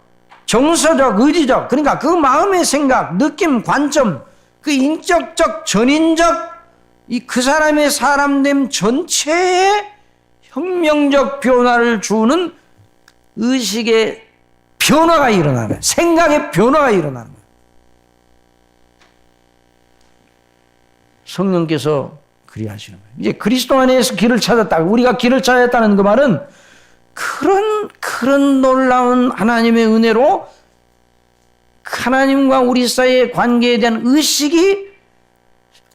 정서적, 의지적, 그러니까 그 마음의 생각, 느낌, 관점, 그 인격적, 전인적, 그 사람의 사람됨 전체에 혁명적 변화를 주는 의식의 변화가 일어나는 거예요. 생각의 변화가 일어나는 거예요. 성령께서 그리하시는 거예요. 이제 그리스도 안에서 길을 찾았다. 우리가 길을 찾았다는 그 말은 그런 놀라운 하나님의 은혜로 하나님과 우리 사이의 관계에 대한 의식이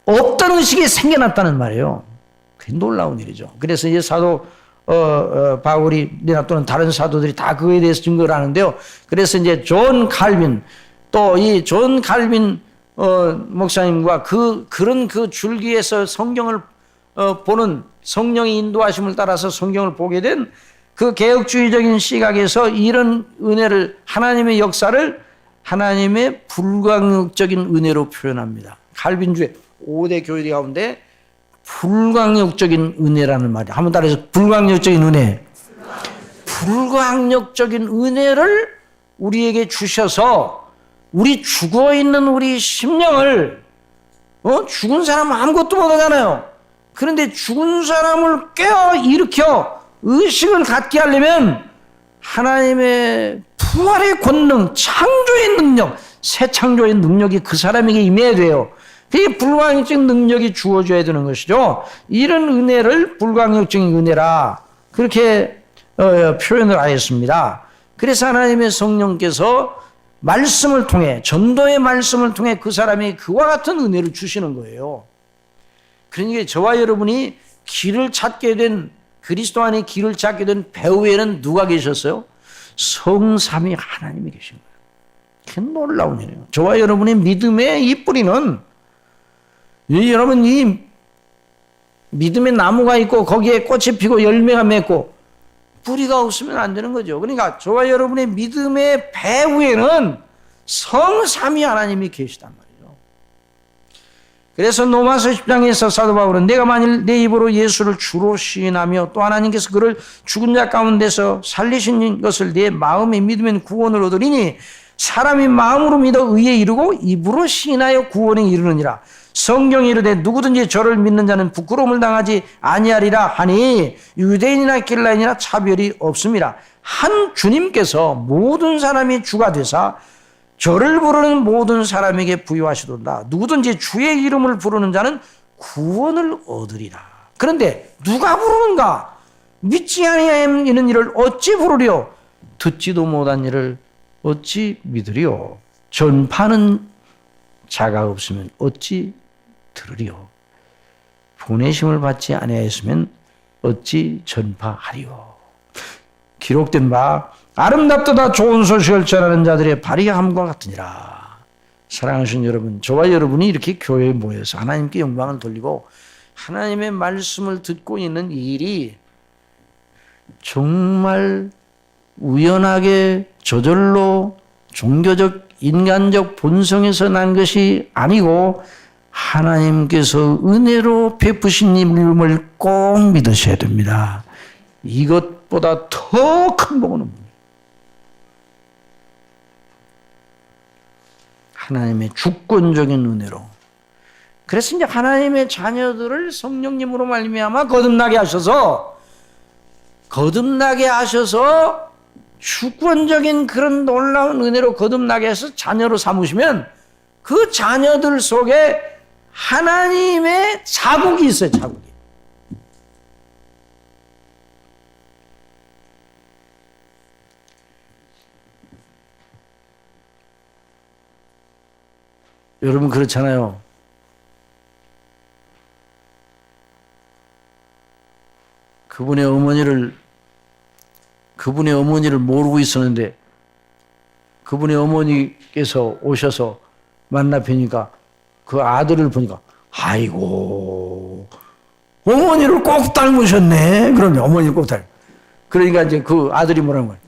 없던 의식이 생겨났다는 말이에요. 그게 놀라운 일이죠. 그래서 이제 사도 바울이나 또는 다른 사도들이 다 그거에 대해서 증거를 하는데요. 그래서 이제 존 칼빈 또 이 존 칼빈 목사님과 그런 줄기에서 성경을 보는 성령의 인도하심을 따라서 성경을 보게 된 그 개혁주의적인 시각에서 이런 은혜를 하나님의 역사를 하나님의 불강력적인 은혜로 표현합니다. 칼빈주의 5대 교리 가운데 불강력적인 은혜라는 말이에요. 한번 따라해서 불강력적인 은혜. 불강력적인 은혜를 우리에게 주셔서 우리 죽어있는 우리 심령을 죽은 사람은 아무것도 못하잖아요. 그런데 죽은 사람을 깨어 일으켜 의식을 갖게 하려면 하나님의 부활의 권능, 창조의 능력, 새 창조의 능력이 그 사람에게 임해야 돼요. 그게 불강력적인 능력이 주어져야 되는 것이죠. 이런 은혜를 불강력적인 은혜라 그렇게 표현을 하였습니다. 그래서 하나님의 성령께서 말씀을 통해 전도의 말씀을 통해 그 사람이 그와 같은 은혜를 주시는 거예요. 그러니까 저와 여러분이 길을 찾게 된 그리스도 안에 길을 찾게 된 배후에는 누가 계셨어요? 성삼위 하나님이 계신 거예요. 그게 놀라운 일이에요. 저와 여러분의 믿음의 이 뿌리는 여러분 이 믿음의 나무가 있고 거기에 꽃이 피고 열매가 맺고 뿌리가 없으면 안 되는 거죠. 그러니까 저와 여러분의 믿음의 배후에는 성삼위 하나님이 계시단 말이에요. 그래서 로마서 10장에서 사도 바울은 내가 만일 내 입으로 예수를 주로 시인하며 또 하나님께서 그를 죽은 자 가운데서 살리신 것을 내 마음에 믿으면 구원을 얻으리니 사람이 마음으로 믿어 의에 이르고 입으로 시인하여 구원에 이르느니라. 성경이 이르되 누구든지 저를 믿는 자는 부끄러움을 당하지 아니하리라 하니 유대인이나 길라인이나 차별이 없습니다. 한 주님께서 모든 사람이 주가 되사 저를 부르는 모든 사람에게 부여하시도다. 누구든지 주의 이름을 부르는 자는 구원을 얻으리라. 그런데 누가 부르는가? 믿지 아니하는 일을 어찌 부르리요? 듣지도 못한 일을 어찌 믿으리요? 전파하는 자가 없으면 어찌 들으리요? 보내심을 받지 아니하였으면 어찌 전파하리요? 기록된 바 아름답도다 좋은 소식을 전하는 자들의 발의함과 같으니라. 사랑하시는 여러분, 저와 여러분이 이렇게 교회에 모여서 하나님께 영광을 돌리고 하나님의 말씀을 듣고 있는 이 일이 정말 우연하게 저절로 종교적 인간적 본성에서 난 것이 아니고 하나님께서 은혜로 베푸신 이름을 꼭 믿으셔야 됩니다. 이것보다 더 큰 복은 없습니다. 하나님의 주권적인 은혜로. 그래서 이제 하나님의 자녀들을 성령님으로 말미암아 거듭나게 하셔서 주권적인 그런 놀라운 은혜로 거듭나게 해서 자녀로 삼으시면 그 자녀들 속에 하나님의 자국이 있어요. 자국이. 여러분 그렇잖아요. 그분의 어머니를 모르고 있었는데 그분의 어머니께서 오셔서 만나 뵈니까 그 아들을 보니까 아이고 어머니를 꼭 닮으셨네. 그러면 어머니를 꼭 닮. 그러니까 이제 그 아들이 뭐라는 거예요?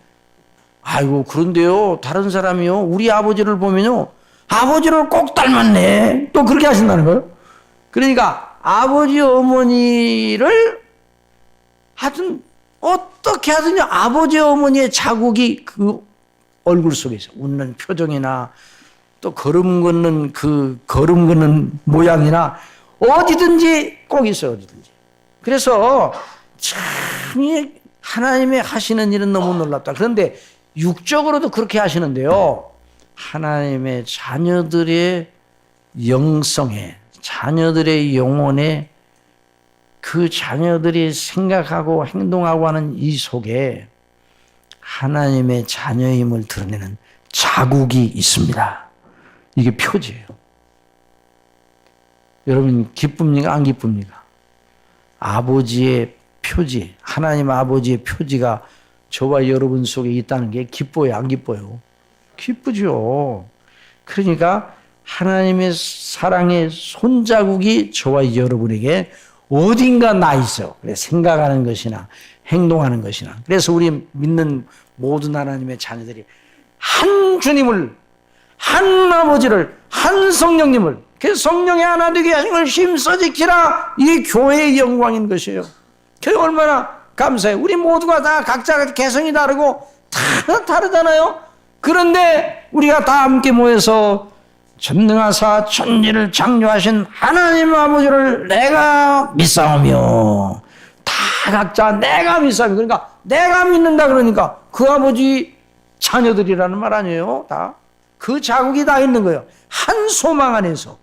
아이고 그런데요 다른 사람이요 우리 아버지를 보면요 아버지를 꼭 닮았네. 또 그렇게 하신다는 거예요. 그러니까 아버지 어머니를 하여튼 어떻게 하든지 아버지 어머니의 자국이 그 얼굴 속에 있어. 웃는 표정이나 또 걸음 걷는 모양이나 어디든지 꼭 있어요. 어디든지. 그래서 참 하나님의 하시는 일은 너무 놀랍다. 그런데 육적으로도 그렇게 하시는데요. 하나님의 자녀들의 영성에 자녀들의 영혼에 그 자녀들이 생각하고 행동하고 하는 이 속에 하나님의 자녀임을 드러내는 자국이 있습니다. 이게 표지예요. 여러분 기쁩니까? 안 기쁩니까? 아버지의 표지, 하나님 아버지의 표지가 저와 여러분 속에 있다는 게 기뻐요? 안 기뻐요? 기쁘죠. 그러니까 하나님의 사랑의 손자국이 저와 여러분에게 어딘가 나 있어요. 생각하는 것이나 행동하는 것이나. 그래서 우리 믿는 모든 하나님의 자녀들이 한 주님을, 한 아버지를, 한 성령님을, 그 성령의 하나 되게 하신 걸 힘써 지키라. 이게 교회의 영광인 것이에요. 교회 얼마나 감사해요. 우리 모두가 다 각자 개성이 다르고 다 다르잖아요. 그런데 우리가 다 함께 모여서 전능하사 천지를 창조하신 하나님 아버지를 내가 믿사오며 다 각자 내가 믿사오며 그러니까 내가 믿는다 그러니까 그 아버지 자녀들이라는 말 아니에요. 다 그 자국이 다 있는 거예요. 한 소망 안에서.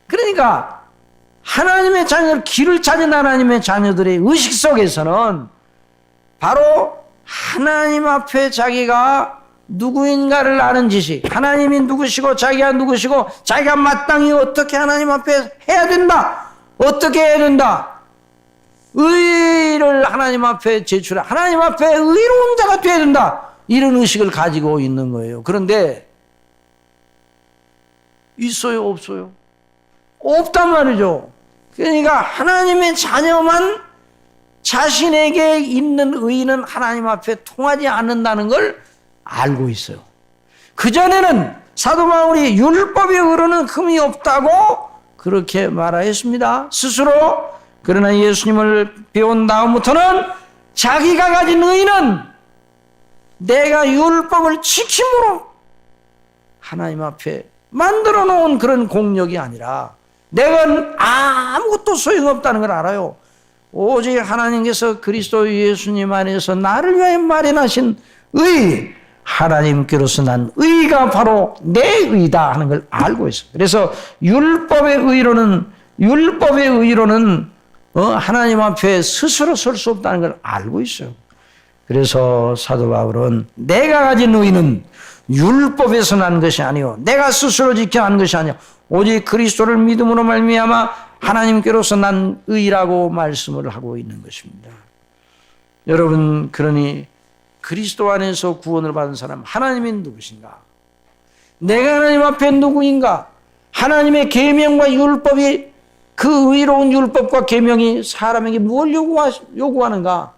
그러니까 하나님의 자녀들 길을 찾은 하나님의 자녀들의 의식 속에서는 바로 하나님 앞에 자기가 누구인가를 아는 지식, 하나님이 누구시고 자기가 누구시고 자기가 마땅히 어떻게 하나님 앞에 해야 된다, 어떻게 해야 된다, 의를 하나님 앞에 제출해 하나님 앞에 의로운 자가 되어야 된다, 이런 의식을 가지고 있는 거예요. 그런데 있어요? 없어요? 없단 말이죠. 그러니까 하나님의 자녀만 자신에게 있는 의는 하나님 앞에 통하지 않는다는 걸 알고 있어요. 그전에는 사도 바울이 율법의 의로는 흠이 없다고 그렇게 말하였습니다. 스스로. 그러나 예수님을 배운 다음부터는 자기가 가진 의는 내가 율법을 지킴으로 하나님 앞에 만들어 놓은 그런 공력이 아니라 내가 아무것도 소용없다는 걸 알아요. 오직 하나님께서 그리스도 예수님 안에서 나를 위하여 마련하신 의, 하나님께로서 난 의가 바로 내 의다 하는 걸 알고 있어요. 그래서 율법의 의로는 하나님 앞에 스스로 설 수 없다는 걸 알고 있어요. 그래서 사도 바울은 내가 가진 의는 율법에서 난 것이 아니요 내가 스스로 지켜 한 것이 아니요 오직 그리스도를 믿음으로 말미암아 하나님께로서 난 의라고 말씀을 하고 있는 것입니다. 여러분, 그러니 그리스도 안에서 구원을 받은 사람 하나님이 누구신가? 내가 하나님 앞에 누구인가? 하나님의 계명과 율법이, 그 의로운 율법과 계명이 사람에게 뭘 요구하는가?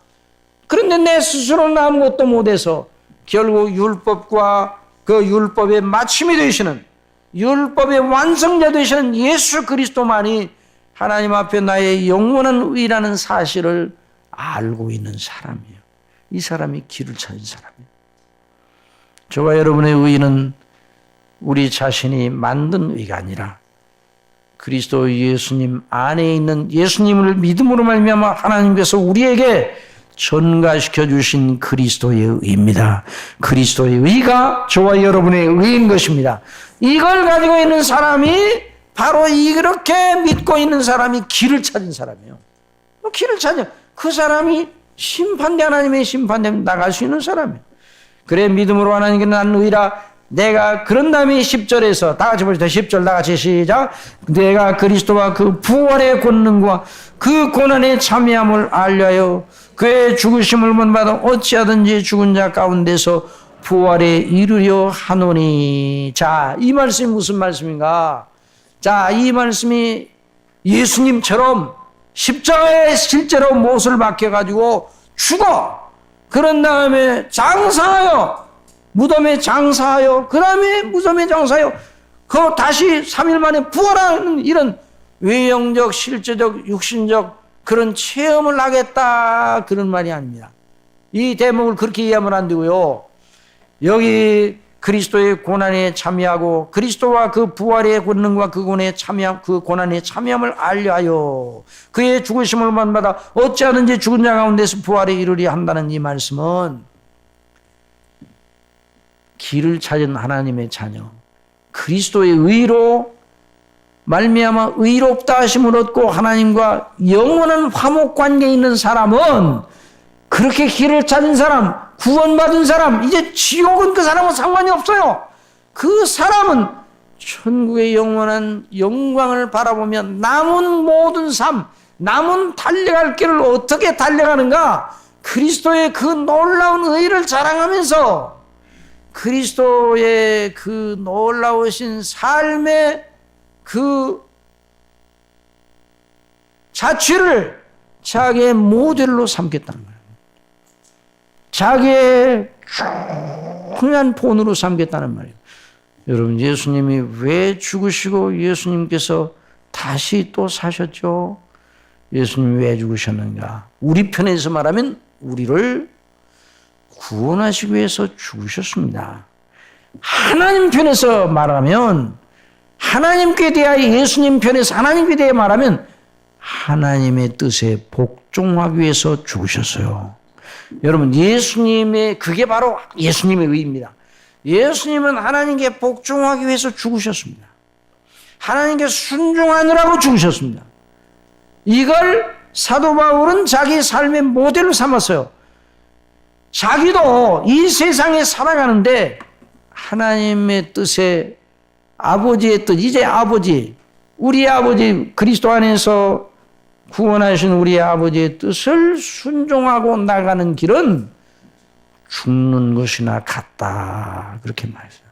그런데 내 스스로는 아무것도 못해서 결국 율법과 그 율법의 마침이 되시는, 율법의 완성자 되시는 예수 그리스도만이 하나님 앞에 나의 영원한 의라는 사실을 알고 있는 사람이에요. 이 사람이 길을 찾은 사람이에요. 저와 여러분의 의는 우리 자신이 만든 의가 아니라 그리스도 예수님 안에 있는 예수님을 믿음으로 말미암아 하나님께서 우리에게 전가시켜 주신 그리스도의 의입니다. 그리스도의 의가 저와 여러분의 의인 것입니다. 이걸 가지고 있는 사람이 바로 이렇게 믿고 있는 사람이 길을 찾은 사람이에요. 길을 찾아 그 사람이 심판대 하나님의 심판대 나갈 수 있는 사람이에요. 그래 믿음으로 하나님께 난 의라 내가 그런 다음에 10절에서 다 같이 보시죠. 10절 다 같이 시작. 내가 그리스도와 그 부활의 권능과 그 고난의 참여함을 알려하여 그의 죽으심을 본받아 어찌하든지 죽은 자 가운데서 부활에 이르려 하노니. 자, 이 말씀이 무슨 말씀인가? 자, 이 말씀이 예수님처럼 십자가에 실제로 못을 박혀가지고 죽어. 그런 다음에 장사하여, 무덤에 장사하여, 그 다음에 무덤에 장사하여, 그 다시 3일 만에 부활하는 이런 외형적, 실제적, 육신적 그런 체험을 하겠다. 그런 말이 아닙니다. 이 대목을 그렇게 이해하면 안 되고요. 여기 그리스도의 고난에 참여하고 그리스도와 그 부활의 권능과 그 고난에 참여함을 알려하여 그의 죽으심을 본받아 어찌하든지 죽은 자 가운데서 부활에 이르려 한다는 이 말씀은 길을 찾은 하나님의 자녀, 그리스도의 의로 말미암아 의롭다 하심을 얻고 하나님과 영원한 화목 관계에 있는 사람은, 그렇게 길을 찾은 사람, 구원받은 사람, 이제 지옥은 그 사람은 상관이 없어요. 그 사람은 천국의 영원한 영광을 바라보며 남은 모든 삶, 남은 달려갈 길을 어떻게 달려가는가? 그리스도의 그 놀라운 의를 자랑하면서 그리스도의 그 놀라우신 삶의 그 자취를 자기의 모델로 삼겠다는 거예요. 자기의 중요한 본으로 삼겠다는 말이에요. 여러분, 예수님이 왜 죽으시고 예수님께서 다시 또 사셨죠? 예수님이 왜 죽으셨는가? 우리 편에서 말하면 우리를 구원하시기 위해서 죽으셨습니다. 하나님 편에서 말하면, 하나님께 대하여, 예수님 편에서 하나님께 대하여 말하면 하나님의 뜻에 복종하기 위해서 죽으셨어요. 여러분, 예수님의, 그게 바로 예수님의 의입니다. 예수님은 하나님께 복종하기 위해서 죽으셨습니다. 하나님께 순종하느라고 죽으셨습니다. 이걸 사도 바울은 자기 삶의 모델로 삼았어요. 자기도 이 세상에 살아가는데 하나님의 뜻에, 아버지의 뜻, 이제 아버지, 우리 아버지, 그리스도 안에서 구원하신 우리 아버지의 뜻을 순종하고 나가는 길은 죽는 것이나 같다. 그렇게 말했어요.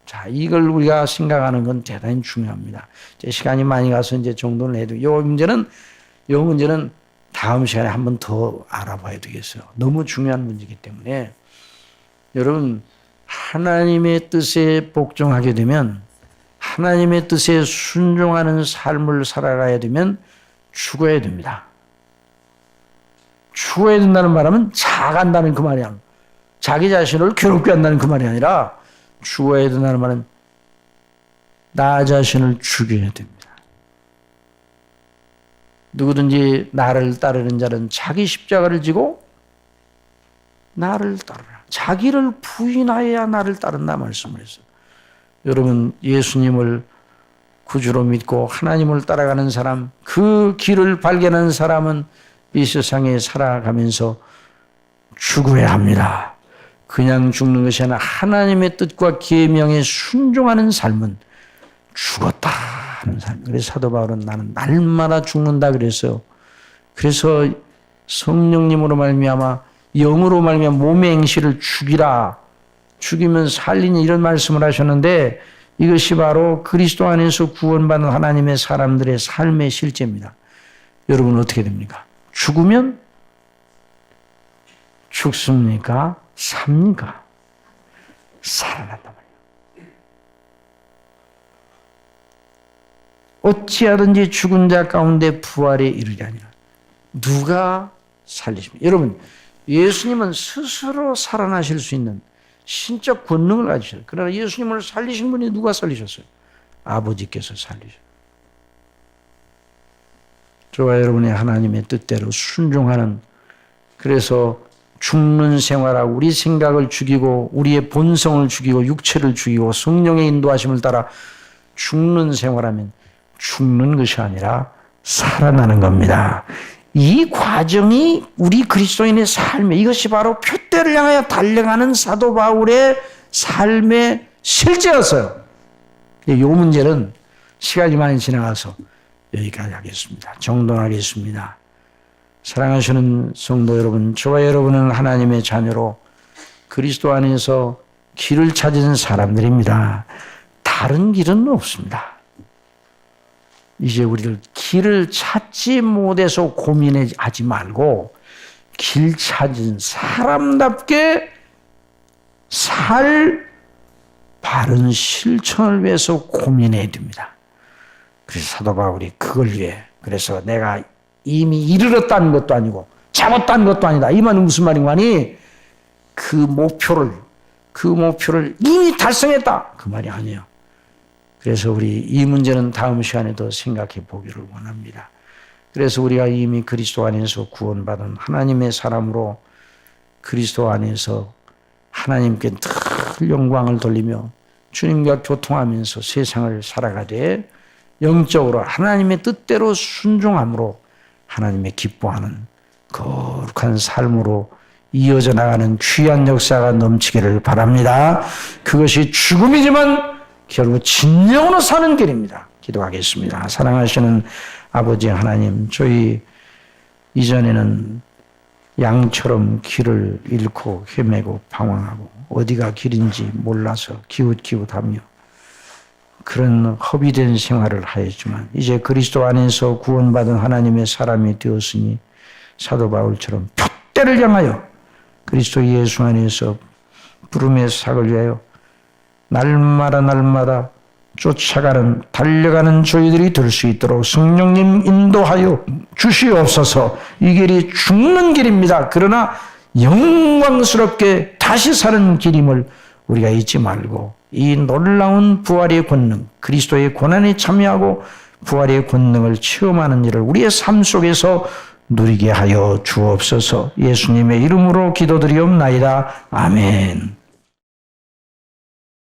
자, 이걸 우리가 생각하는 건 대단히 중요합니다. 제 시간이 많이 가서 이제 정돈을 해도, 요 문제는 다음 시간에 한 번 더 알아봐야 되겠어요. 너무 중요한 문제이기 때문에. 여러분, 하나님의 뜻에 복종하게 되면, 하나님의 뜻에 순종하는 삶을 살아가야 되면 죽어야 됩니다. 죽어야 된다는 말하면 자간다는 그 말이 아니라, 자기 자신을 괴롭게 한다는 그 말이 아니라, 죽어야 된다는 말은 나 자신을 죽여야 됩니다. 누구든지 나를 따르는 자는 자기 십자가를 지고 나를 따르라. 자기를 부인하여야 나를 따른다 말씀을 했어요. 여러분, 예수님을 구주로 믿고 하나님을 따라가는 사람, 그 길을 발견한 사람은 이 세상에 살아가면서 죽어야 합니다. 그냥 죽는 것이 아니라 하나님의 뜻과 계명에 순종하는 삶은 죽었다 하는 삶. 그래서 사도 바울은 나는 날마다 죽는다 그랬어요. 그래서 성령님으로 말미암아, 영으로 말미암아 몸의 행실을 죽이라, 죽이면 살리니, 이런 말씀을 하셨는데, 이것이 바로 그리스도 안에서 구원받는 하나님의 사람들의 삶의 실제입니다. 여러분, 어떻게 됩니까? 죽으면 죽습니까? 삽니까? 살아난단 말이에요. 어찌하든지 죽은 자 가운데 부활에 이르리 아니라. 누가 살리십니까? 여러분, 예수님은 스스로 살아나실 수 있는 신적 권능을 가지셨어요. 그러나 예수님을 살리신 분이 누가 살리셨어요? 아버지께서 살리셨어요. 저와 여러분의 하나님의 뜻대로 순종하는, 그래서 죽는 생활하고 우리 생각을 죽이고 우리의 본성을 죽이고 육체를 죽이고 성령의 인도하심을 따라 죽는 생활하면 죽는 것이 아니라 살아나는 겁니다. 이 과정이 우리 그리스도인의 삶에, 이것이 바로 표대를 향하여 달려가는 사도 바울의 삶의 실제였어요. 이 문제는 시간이 많이 지나가서 여기까지 하겠습니다. 정돈하겠습니다. 사랑하시는 성도 여러분, 저와 여러분은 하나님의 자녀로 그리스도 안에서 길을 찾은 사람들입니다. 다른 길은 없습니다. 이제 우리를 길을 찾지 못해서 고민하지 말고 길 찾은 사람답게 살 바른 실천을 위해서 고민해야 됩니다. 그래서 사도 바울이 그걸 위해, 그래서 내가 이미 이르렀다는 것도 아니고 잡았다는 것도 아니다. 이 말은 무슨 말인가 하니 그 목표를 이미 달성했다. 그 말이 아니에요. 그래서 우리 이 문제는 다음 시간에도 생각해 보기를 원합니다. 그래서 우리가 이미 그리스도 안에서 구원받은 하나님의 사람으로 그리스도 안에서 하나님께 늘 영광을 돌리며 주님과 교통하면서 세상을 살아가되 영적으로 하나님의 뜻대로 순종함으로 하나님의 기뻐하는 거룩한 삶으로 이어져 나가는 귀한 역사가 넘치기를 바랍니다. 그것이 죽음이지만 결국 진정으로 사는 길입니다. 기도하겠습니다. 사랑하시는 아버지 하나님, 저희 이전에는 양처럼 길을 잃고 헤매고 방황하고 어디가 길인지 몰라서 기웃기웃하며 그런 허비된 생활을 하였지만 이제 그리스도 안에서 구원받은 하나님의 사람이 되었으니 사도 바울처럼 표대를 향하여 그리스도 예수 안에서 부름의 삭을 위하여 날마다 쫓아가는 달려가는 저희들이 될 수 있도록 성령님 인도하여 주시옵소서. 이 길이 죽는 길입니다. 그러나 영광스럽게 다시 사는 길임을 우리가 잊지 말고 이 놀라운 부활의 권능, 그리스도의 고난에 참여하고 부활의 권능을 체험하는 일을 우리의 삶 속에서 누리게 하여 주옵소서. 예수님의 이름으로 기도드리옵나이다. 아멘.